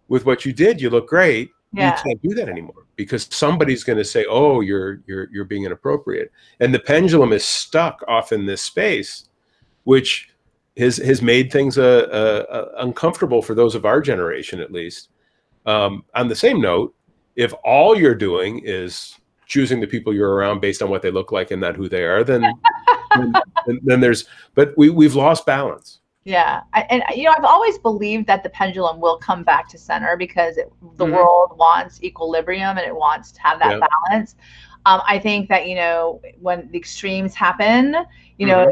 with what you did, you look great. You can't do that anymore because somebody's going to say, oh, you're being inappropriate. And the pendulum is stuck off in this space, which has made things uncomfortable for those of our generation, at least. On the same note, if all you're doing is choosing the people you're around based on what they look like and not who they are, then there's, but we've lost balance. Yeah. I've always believed that the pendulum will come back to center because the world wants equilibrium and it wants to have that balance. I think that, when the extremes happen, it'll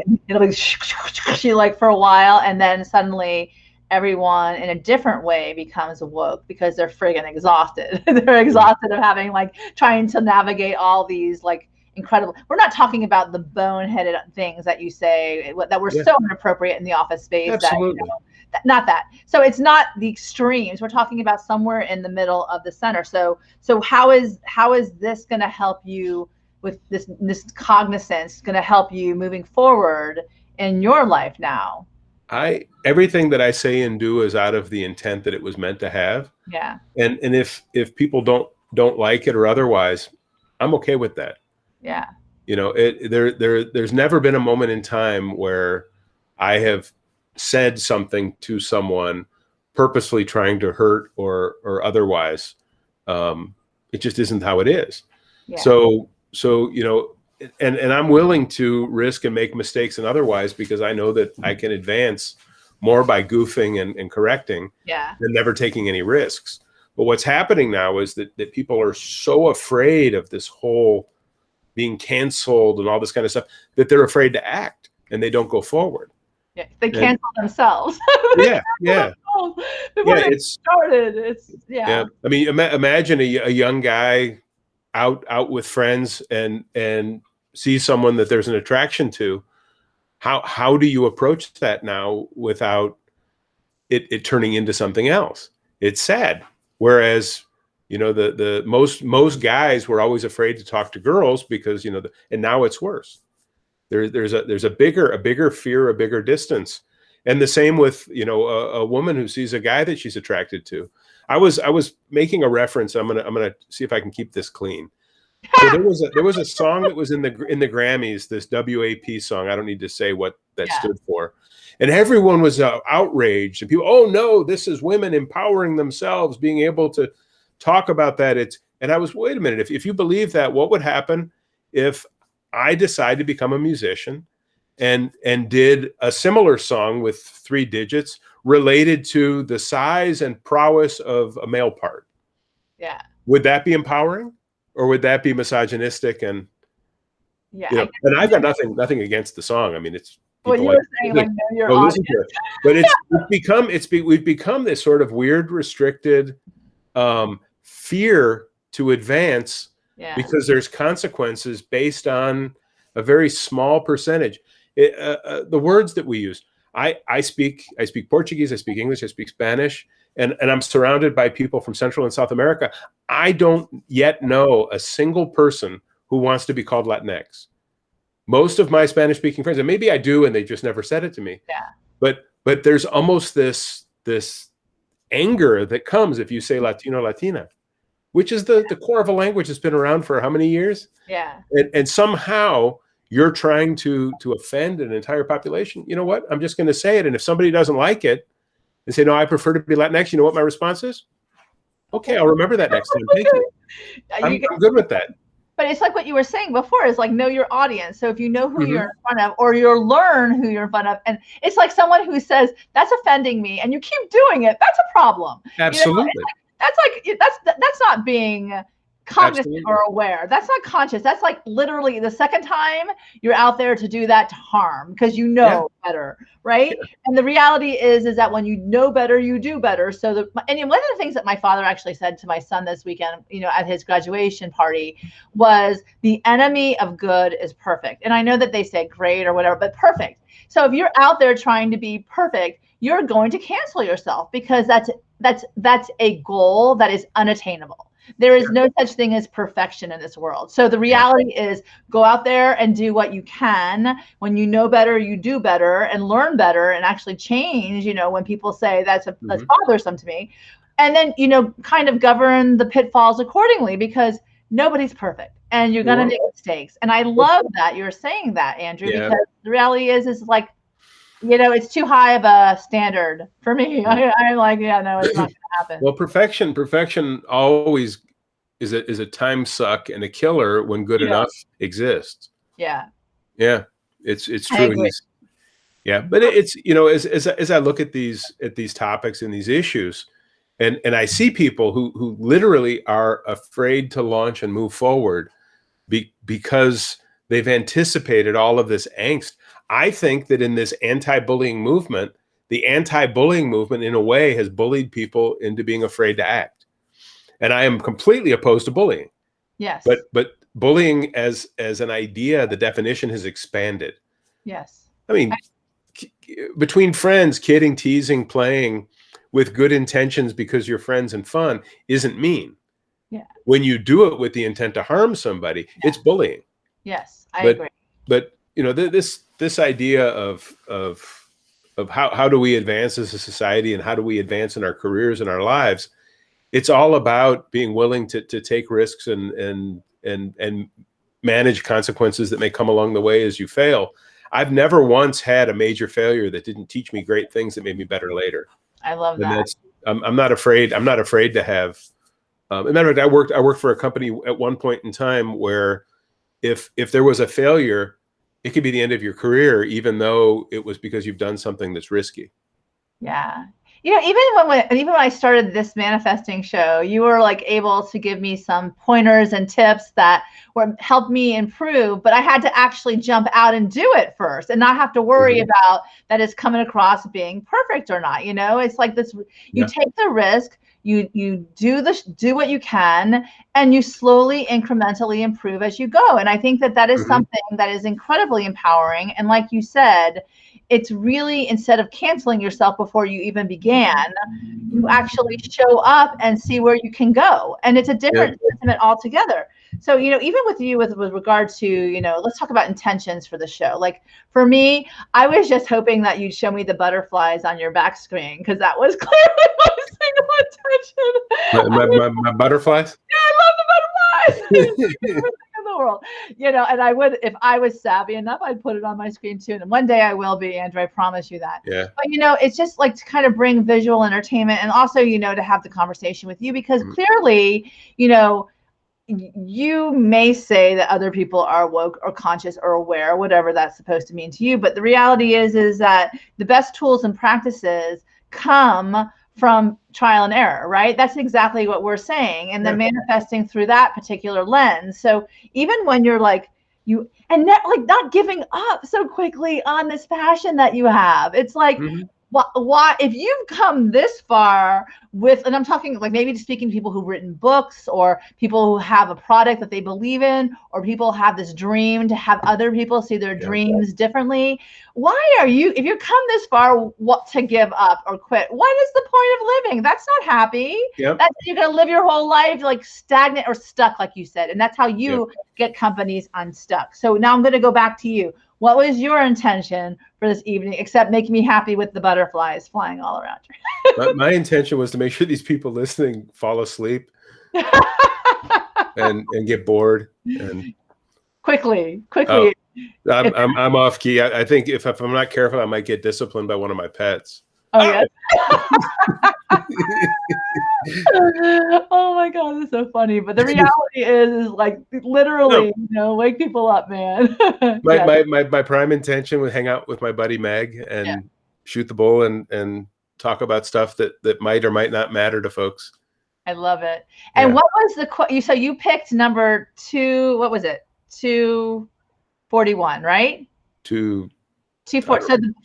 be like for a while, and then suddenly everyone in a different way becomes woke because they're friggin' exhausted. They're exhausted of having trying to navigate all these incredible. We're not talking about the boneheaded things that you say that were so inappropriate in the office space. Absolutely. Not that. So it's not the extremes. We're talking about somewhere in the middle of the center. So how is this going to help you with this cognizance going to help you moving forward in your life now? Everything that I say and do is out of the intent that it was meant to have. Yeah. And if people don't like it or otherwise, I'm okay with that. Yeah. There's never been a moment in time where I have said something to someone purposely trying to hurt or otherwise. It just isn't how it is. Yeah. So and I'm willing to risk and make mistakes and otherwise because I know that I can advance more by goofing and correcting than never taking any risks. But what's happening now is that people are so afraid of this whole being canceled and all this kind of stuff that they're afraid to act and they don't go forward. Yeah, they cancel themselves. Yeah. Before they started, Yeah. I mean, imagine a young guy out with friends and see someone that there's an attraction to. How do you approach that now without it turning into something else? It's sad. Whereas, the most guys were always afraid to talk to girls because, and now it's worse. There's a bigger fear, a bigger distance. And the same with, a woman who sees a guy that she's attracted to. I was making a reference. I'm gonna see if I can keep this clean. So there was a song that was in the Grammys, this WAP song. I don't need to say what that stood for. And everyone was outraged. And people, oh no, this is women empowering themselves, being able to talk about that. And I was, wait a minute, if you believe that, what would happen if I decide to become a musician and did a similar song with 3 digits related to the size and prowess of a male part? Yeah. Would that be empowering or would that be misogynistic? And and I've got nothing against the song. I mean, it's well, you were saying know your audience. But we've become this sort of weird, restricted fear to advance because there's consequences based on a very small percentage. The words that we use. I speak Portuguese, I speak English, I speak Spanish, and I'm surrounded by people from Central and South America. I don't yet know a single person who wants to be called Latinx. Most of my Spanish-speaking friends, and maybe I do, and they just never said it to me. Yeah. But there's almost this anger that comes if you say Latino, Latina, which is the core of a language that's been around for how many years? Yeah. And somehow you're trying to offend an entire population. You know what? I'm just going to say it. And if somebody doesn't like it and say, no, I prefer to be Latinx, you know what my response is? Okay, I'll remember that next time. Thank you. I'm good with that. But it's like what you were saying before is know your audience. So if you know who you're in front of or you'll learn who you're in front of, and it's like someone who says, that's offending me and you keep doing it, that's a problem. Absolutely. That's not being cognizant Absolutely. or aware. That's not conscious. That's like literally the second time you're out there to do that to harm because you know better, right? Yeah. And the reality is that when you know better, you do better. So and one of the things that my father actually said to my son this weekend, at his graduation party, was the enemy of good is perfect. And I know that they say great or whatever, but perfect. So if you're out there trying to be perfect, you're going to cancel yourself because that's a goal that is unattainable. There is no such thing as perfection in this world. So the reality is go out there and do what you can. When you know better, you do better and learn better and actually change, when people say that's bothersome to me. And then, kind of govern the pitfalls accordingly because nobody's perfect and you're going to make mistakes. And I love that you're saying that, Andrew, because the reality is like, it's too high of a standard for me. I'm like, no, it's not going to happen. Well, perfection always is a time suck and a killer when good enough exists. Yeah. Yeah. It's true. But it's, as I look at these topics and these issues, and I see people who literally are afraid to launch and move forward because they've anticipated all of this angst. I think that in this anti-bullying movement, the anti-bullying movement in a way has bullied people into being afraid to act. And I am completely opposed to bullying. Yes. But bullying as an idea, the definition has expanded. Yes. I mean, between friends, kidding, teasing, playing with good intentions because you're friends and fun isn't mean. Yeah. When you do it with the intent to harm somebody, it's bullying. Yes, I agree. But this idea of how do we advance as a society and how do we advance in our careers and our lives, it's all about being willing to take risks and manage consequences that may come along the way as you fail. I've never once had a major failure that didn't teach me great things that made me better later. I love that. I'm not afraid to have. As a matter of fact, I worked for a company at one point in time where if there was a failure, it could be the end of your career, even though it was because you've done something that's risky. Yeah. Even when I started this manifesting show, you were like able to give me some pointers and tips that helped me improve, but I had to actually jump out and do it first and not have to worry about that it's coming across being perfect or not. It's like this, you take the risk, you do what you can, and you slowly incrementally improve as you go. And I think that is something that is incredibly empowering. And like you said, it's really, instead of canceling yourself before you even began, you actually show up and see where you can go. And it's a different sentiment altogether. So, even with you, with regard to, let's talk about intentions for the show. Like for me, I was just hoping that you'd show me the butterflies on your back screen because that was clearly my single intention. My butterflies? Yeah, I love the butterflies. In the world, and I would, if I was savvy enough, I'd put it on my screen too. And one day I will be, Andrew, I promise you that. Yeah. But it's just like to kind of bring visual entertainment and also, to have the conversation with you because clearly, you may say that other people are woke or conscious or aware, whatever that's supposed to mean to you. But the reality is that the best tools and practices come from trial and error, right? That's exactly what we're saying. And then manifesting through that particular lens. So even when you're like, not giving up so quickly on this passion that you have, it's like, why, if you've come this far with, and I'm talking like maybe speaking to people who've written books or people who have a product that they believe in, or people have this dream to have other people see their dreams differently. Why are you, if you come this far, what to give up or quit? What is the point of living? That's not happy. That's, you're going to live your whole life like stagnant or stuck, like you said. And that's how you get companies unstuck. So now I'm going to go back to you. What was your intention for this evening, except making me happy with the butterflies flying all around you? My intention was to make sure these people listening fall asleep and get bored. And quickly. I'm off key. I think if I'm not careful, I might get disciplined by one of my pets. Oh, yes. Oh my God, that's so funny. But the reality is like literally, wake people up, man. My prime intention was hang out with my buddy Meg and shoot the bull and talk about stuff that might or might not matter to folks. I love it. And Yeah. what was so you picked number two, what was it? 241, right? 240. So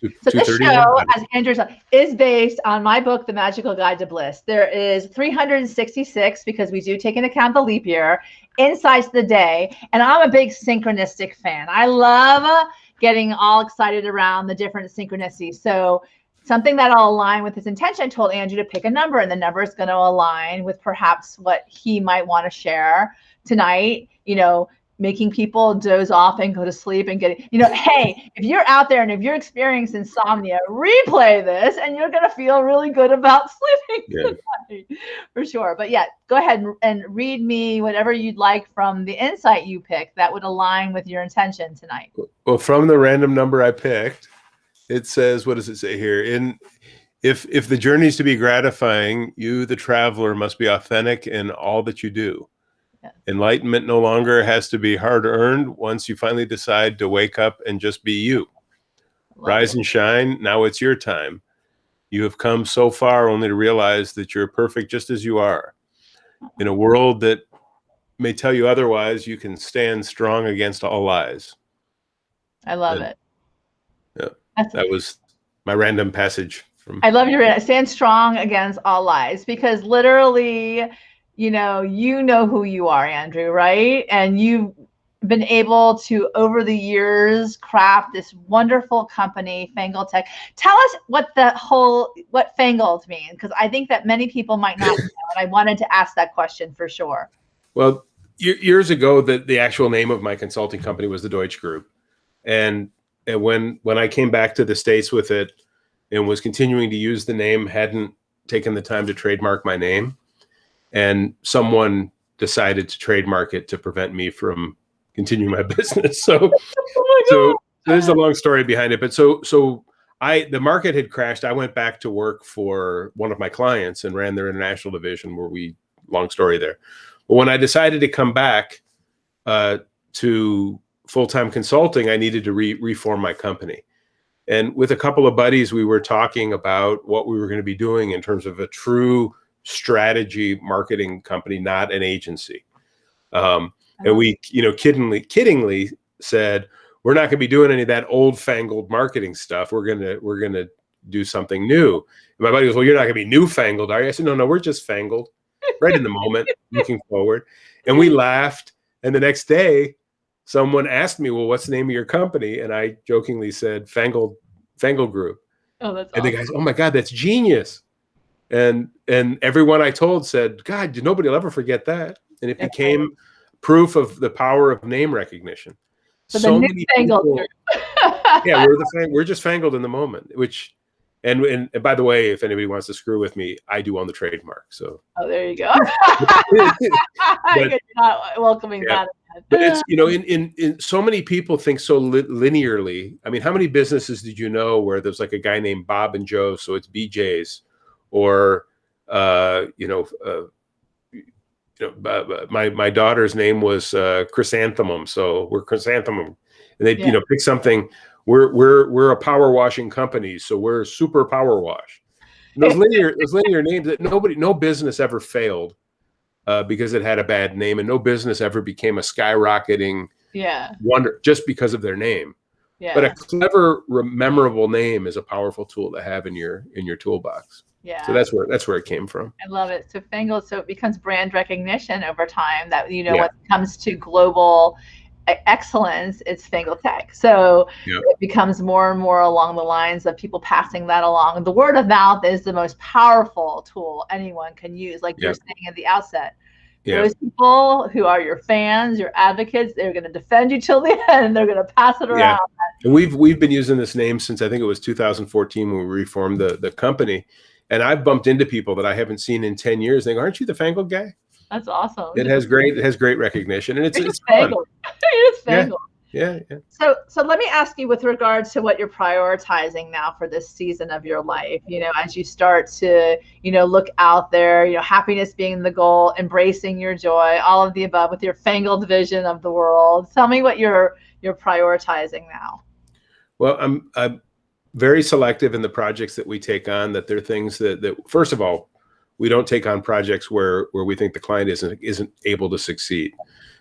this 231. show, as Andrew said, is based on my book, The Magical Guide to Bliss. There is 366 because we do take into account the leap year, insights the day, and I'm a big synchronistic fan. I love getting all excited around the different synchronicities. So something that'll align with his intention. I told Andrew to pick a number, and the number is going to align with perhaps what he might want to share tonight. Making people doze off and go to sleep and hey, if you're out there and if you're experiencing insomnia, replay this and you're going to feel really good about sleeping tonight, for sure. But yeah, go ahead and read me whatever you'd like from the insight you picked that would align with your intention tonight. Well, from the random number I picked, it says, what does it say here? If the journey is to be gratifying, you, the traveler, must be authentic in all that you do. Yes. Enlightenment no longer has to be hard earned once you finally decide to wake up and just be you. Rise and shine. Now it's your time. You have come so far only to realize that you're perfect just as you are. In a world that may tell you otherwise, you can stand strong against all lies. I love it. Yeah, that was my random passage. I love your stand strong against all lies, because literally, you know who you are, Andrew, right? And you've been able to, over the years, craft this wonderful company, Fangletech. Tell us what Fangled means, because I think that many people might not know, and I wanted to ask that question for sure. Well, years ago, the actual name of my consulting company was the Deutsch Group. And when I came back to the States with it and was continuing to use the name, hadn't taken the time to trademark my name. And someone decided to trademark it to prevent me from continuing my business. So there's a long story behind it. But the market had crashed. I went back to work for one of my clients and ran their international division long story there. But when I decided to come back to full-time consulting, I needed to reform my company. And with a couple of buddies, we were talking about what we were going to be doing in terms of a true strategy marketing company, not an agency. And we, kiddingly said, we're not going to be doing any of that old fangled marketing stuff. We're going to do something new. And my buddy goes, well, you're not going to be newfangled, are you? I said, no, we're just fangled, right in the moment, looking forward. And we laughed. And the next day, someone asked me, well, what's the name of your company? And I jokingly said, Fangled Group. Oh, that's and awesome. The guys, oh my God, that's genius. And everyone I told said, God, nobody will ever forget that. And it became proof of the power of name recognition. So many people, yeah, we're just fangled in the moment, and by the way, if anybody wants to screw with me, I do own the trademark. So there you go. But, not welcoming that. But it's, in so many people think so linearly. I mean, how many businesses did you know where there's like a guy named Bob and Joe, so it's BJ's, or my daughter's name was Chrysanthemum, so we're Chrysanthemum, and they pick something. We're a power washing company, so we're super power wash. And those linear names that no business ever failed because it had a bad name, and no business ever became a skyrocketing wonder just because of their name. Yeah. But a clever, memorable name is a powerful tool to have in your toolbox. Yeah. So that's where it came from. I love it. So Fangled, so it becomes brand recognition over time that, when it comes to global excellence, it's Fangletech. So it becomes more and more along the lines of people passing that along. The word of mouth is the most powerful tool anyone can use. Like you're saying at the outset, those people who are your fans, your advocates, they're going to defend you till the end. They're going to pass it around. And we've been using this name since I think it was 2014 when we reformed the company. And I've bumped into people that I haven't seen in 10 years. They go, "Aren't you the Fangled guy?" That's awesome. It has great recognition, and it's fun. It's Fangled. Yeah. So let me ask you, with regards to what you're prioritizing now for this season of your life, as you start to, look out there, happiness being the goal, embracing your joy, all of the above, with your Fangled vision of the world. Tell me what you're prioritizing now. Well, I'm very selective in the projects that we take on, that they're things that first of all, We don't take on projects where we think the client isn't able to succeed.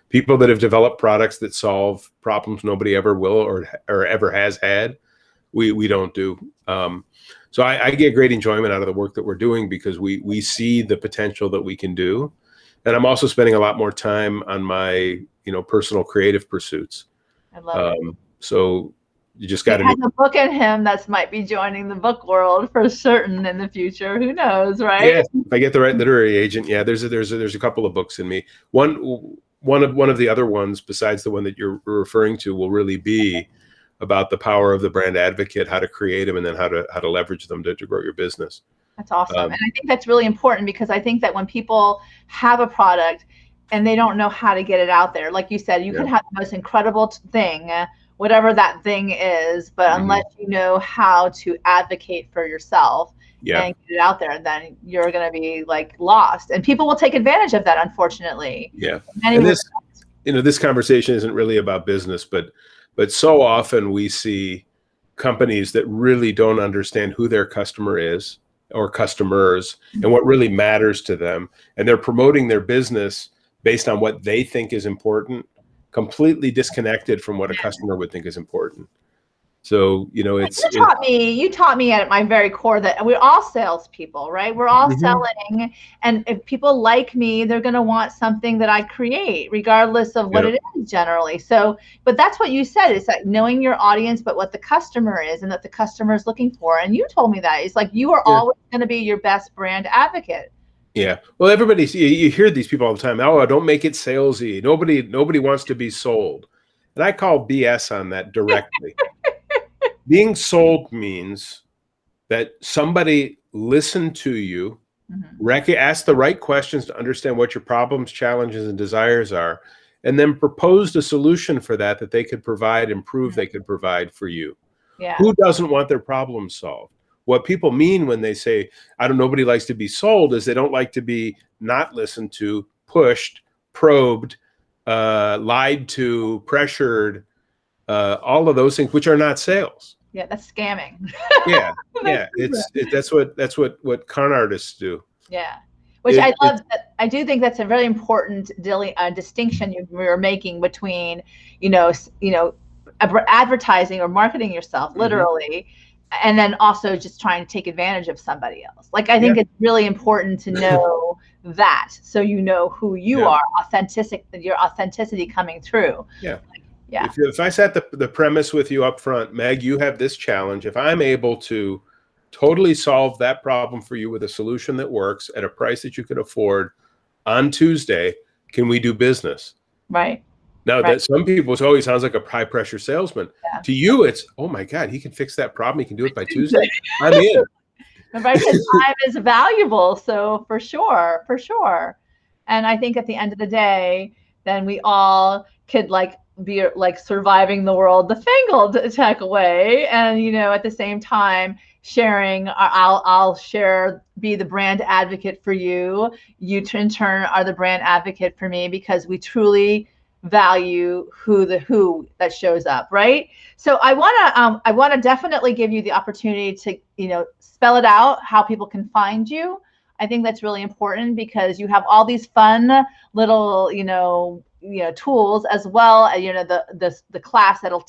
People that have developed products that solve problems nobody ever will or ever has had, we don't do. So I get great enjoyment out of the work that we're doing because we see the potential that we can do. And I'm also spending a lot more time on my, personal creative pursuits. I love it. So you just got to have a book in him that might be joining the book world for certain in the future. Who knows, right? Yeah, if I get the right literary agent, yeah, there's a couple of books in me. One of the other ones besides the one that you're referring to will really be about the power of the brand advocate, how to create them, and then how to leverage them to grow your business. That's awesome. And I think that's really important because I think that when people have a product and they don't know how to get it out there, like you said, you can have the most incredible thing, whatever that thing is, but unless you know how to advocate for yourself and get it out there, then you're going to be like lost. And people will take advantage of that, unfortunately. Yeah. And this conversation isn't really about business, but so often we see companies that really don't understand who their customer is or customers and what really matters to them. And they're promoting their business based on what they think is important, completely disconnected from what a customer would think is important. So, you taught me at my very core that we're all salespeople, right? We're all selling. And if people like me, they're going to want something that I create, regardless of what it is generally. So, but that's what you said. It's like knowing your audience, but what the customer is and that the customer is looking for. And you told me that. It's like you are always going to be your best brand advocate. Yeah. Well, you hear these people all the time. Oh, don't make it salesy. Nobody wants to be sold. And I call BS on that directly. Being sold means that somebody listened to you, asked the right questions to understand what your problems, challenges, and desires are, and then proposed a solution for that they could provide and prove they could provide for you. Yeah. Who doesn't want their problems solved? What people mean when they say, nobody likes to be sold is they don't like to be not listened to, pushed, probed, lied to, pressured, all of those things, which are not sales. Yeah, that's scamming. Yeah. That's what con artists do. Yeah. Which I love. I do think that's a very important distinction you're making between, advertising or marketing yourself literally, and then also just trying to take advantage of somebody else. Like, I think it's really important to know that, so you know who you are, your authenticity coming through. Yeah. Yeah. If I set the premise with you up front, Meg, you have this challenge. If I'm able to totally solve that problem for you with a solution that works at a price that you can afford on Tuesday, can we do business? Right. Now, that some people, it always sounds like a high pressure salesman. Yeah. To you, it's, oh my God, he can fix that problem. He can do it by Tuesday. I'm in. Right. His time is valuable. So for sure. And I think at the end of the day, then we all could be surviving the world the Fangletech way, and at the same time sharing. I'll share, be the brand advocate for you. You in turn are the brand advocate for me, because we truly value who that shows up, right? So I want to definitely give you the opportunity to spell it out, how people can find you. I think that's really important, because you have all these fun little tools, as well as the class that'll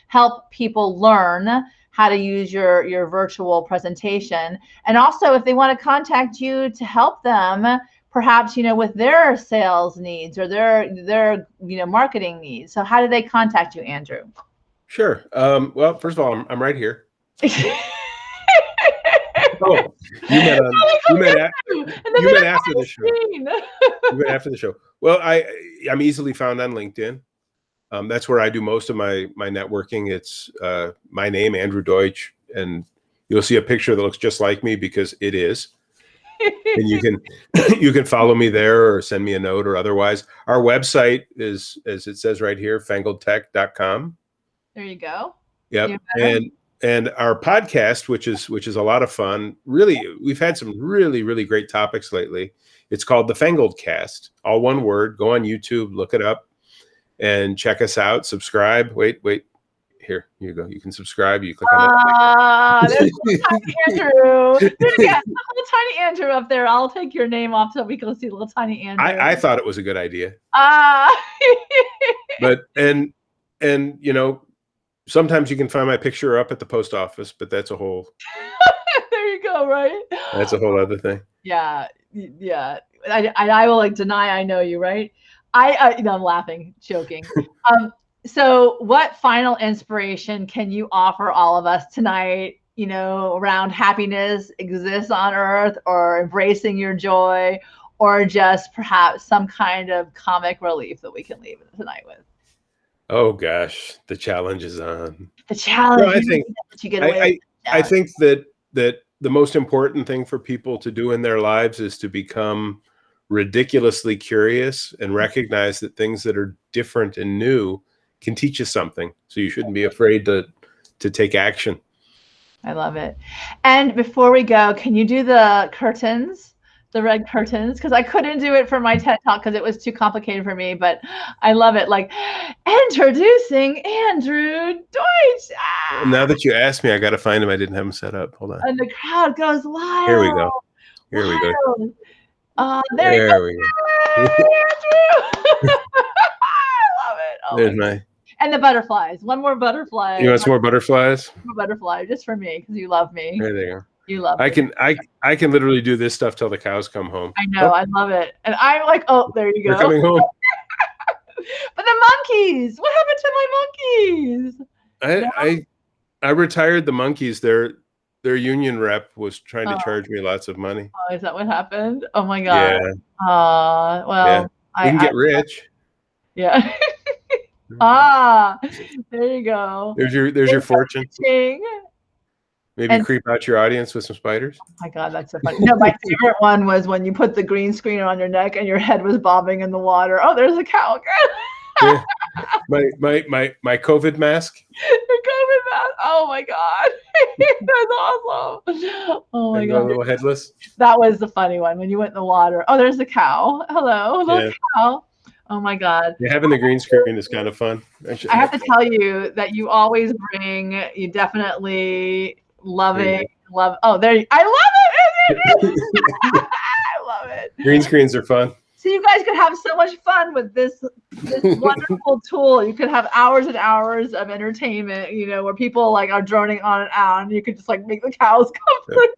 help people learn how to use your virtual presentation. And also, if they want to contact you to help them, perhaps with their sales needs or their marketing needs. So how do they contact you, Andrew? Sure. Well, first of all, I'm right here. Oh, you met after the show. You met after the show. Well, I'm easily found on LinkedIn. That's where I do most of my networking. It's my name, Andrew Deutsch, and you'll see a picture that looks just like me, because it is. And you can follow me there or send me a note or otherwise. Our website is, as it says right here, fangledtech.com. There you go. Yep. And our podcast, which is a lot of fun. Really, we've had some really, really great topics lately. It's called the Fangledcast, all one word. Go on YouTube, look it up, and check us out. Subscribe. Wait. here you go. You can subscribe. You click on that. There's little tiny Andrew. Do it again. Little tiny Andrew up there. I'll take your name off so we can see little tiny Andrew. I thought it was a good idea. But and you know, sometimes you can find my picture up at the post office, but that's a whole. There you go. Right. That's a whole other thing. Yeah. Yeah. I will like deny I know you, right? I'm laughing, joking. So what final inspiration can you offer all of us tonight, you know, around happiness exists on earth, or embracing your joy, or just perhaps some kind of comic relief that we can leave tonight with? Oh gosh, the challenge is on. The challenge. Well, I think you get away I think that the most important thing for people to do in their lives is to become ridiculously curious and recognize that things that are different and new can teach you something. So you shouldn't be afraid to take action. I love it. And before we go, can you do the curtains, the red curtains? Because I couldn't do it for my TED Talk because it was too complicated for me, but I love it. Like, introducing Andrew Deutsch. Now that you asked me, I got to find him. I didn't have him set up. Hold on. And the crowd goes wild. Here we go. Here we go. There we go. Andrew. I love it. Oh, there's my. And the butterflies. One more butterfly. You want some more butterflies? More butterfly, just for me, because you love me. There they go. You love me. can literally do this stuff till the cows come home. I know. I love it. And I'm like, oh, there you go. They're coming home. But the monkeys. What happened to my monkeys? I retired the monkeys. Their union rep was trying to charge me lots of money. Oh, is that what happened? Oh my God. Yeah. Well, yeah. You can get rich. Yeah. There you go. There's your fortune. Maybe creep out your audience with some spiders. Oh my God, that's so funny. No, my favorite one was when you put the green screen on your neck and your head was bobbing in the water. Oh, there's a cow. Yeah. My COVID mask. Your COVID mask. Oh my God. That's awesome. Oh my God. A little headless. That was the funny one when you went in the water. Oh, there's the cow. Hello, little cow. Oh my God. Yeah, having the green screen is kind of fun. I have to tell you that you always bring, you definitely love. Oh, there. I love it. I love it. Green screens are fun. So you guys could have so much fun with this wonderful tool. You could have hours and hours of entertainment, you know, where people like are droning on and out, and you could just like make the cows come through.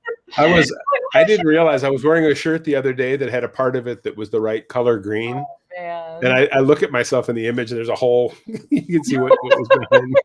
I didn't realize I was wearing a shirt the other day that had a part of it that was the right color green. Oh, man. And I look at myself in the image and there's a hole. You can see what was behind.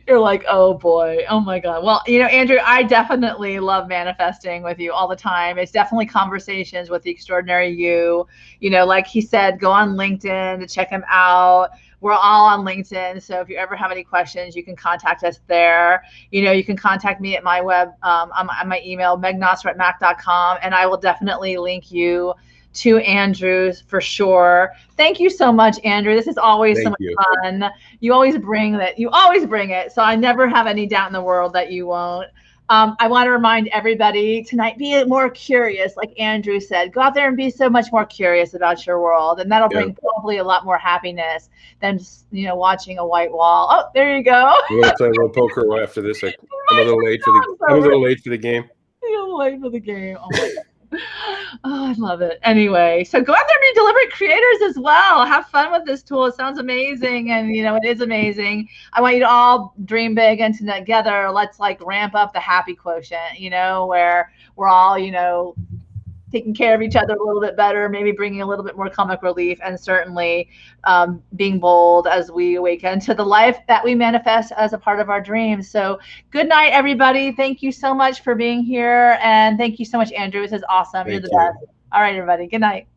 You're like, oh boy, oh my God. Well, you know, Andrew, I definitely love manifesting with you all the time. It's definitely conversations with the extraordinary you. You know, like he said, go on LinkedIn to check him out. We're all on LinkedIn. So if you ever have any questions, you can contact us there. You know, you can contact me at my web, on my email, megnosser@mac.com, and I will definitely link you to Andrew's for sure. Thank you so much, Andrew. This is always so much fun. You always bring that. You always bring it. So I never have any doubt in the world that you won't. I want to remind everybody tonight, be more curious. Like Andrew said, go out there and be so much more curious about your world. And that'll bring probably a lot more happiness than just, you know, watching a white wall. Oh, there you go. We're going to play a little poker after this. I'm a little late for the game. You're a little late for the game. Oh my God. Oh, I love it. Anyway, so go out there and be deliberate creators as well. Have fun with this tool. It sounds amazing, and you know it is amazing. I want you to all dream big, and together let's like ramp up the happy quotient. You know, where we're all, you know, taking care of each other a little bit better, maybe bringing a little bit more comic relief, and certainly being bold as we awaken to the life that we manifest as a part of our dreams. So good night, everybody. Thank you so much for being here. And thank you so much, Andrew. This is awesome. You're the best. All right, everybody. Good night.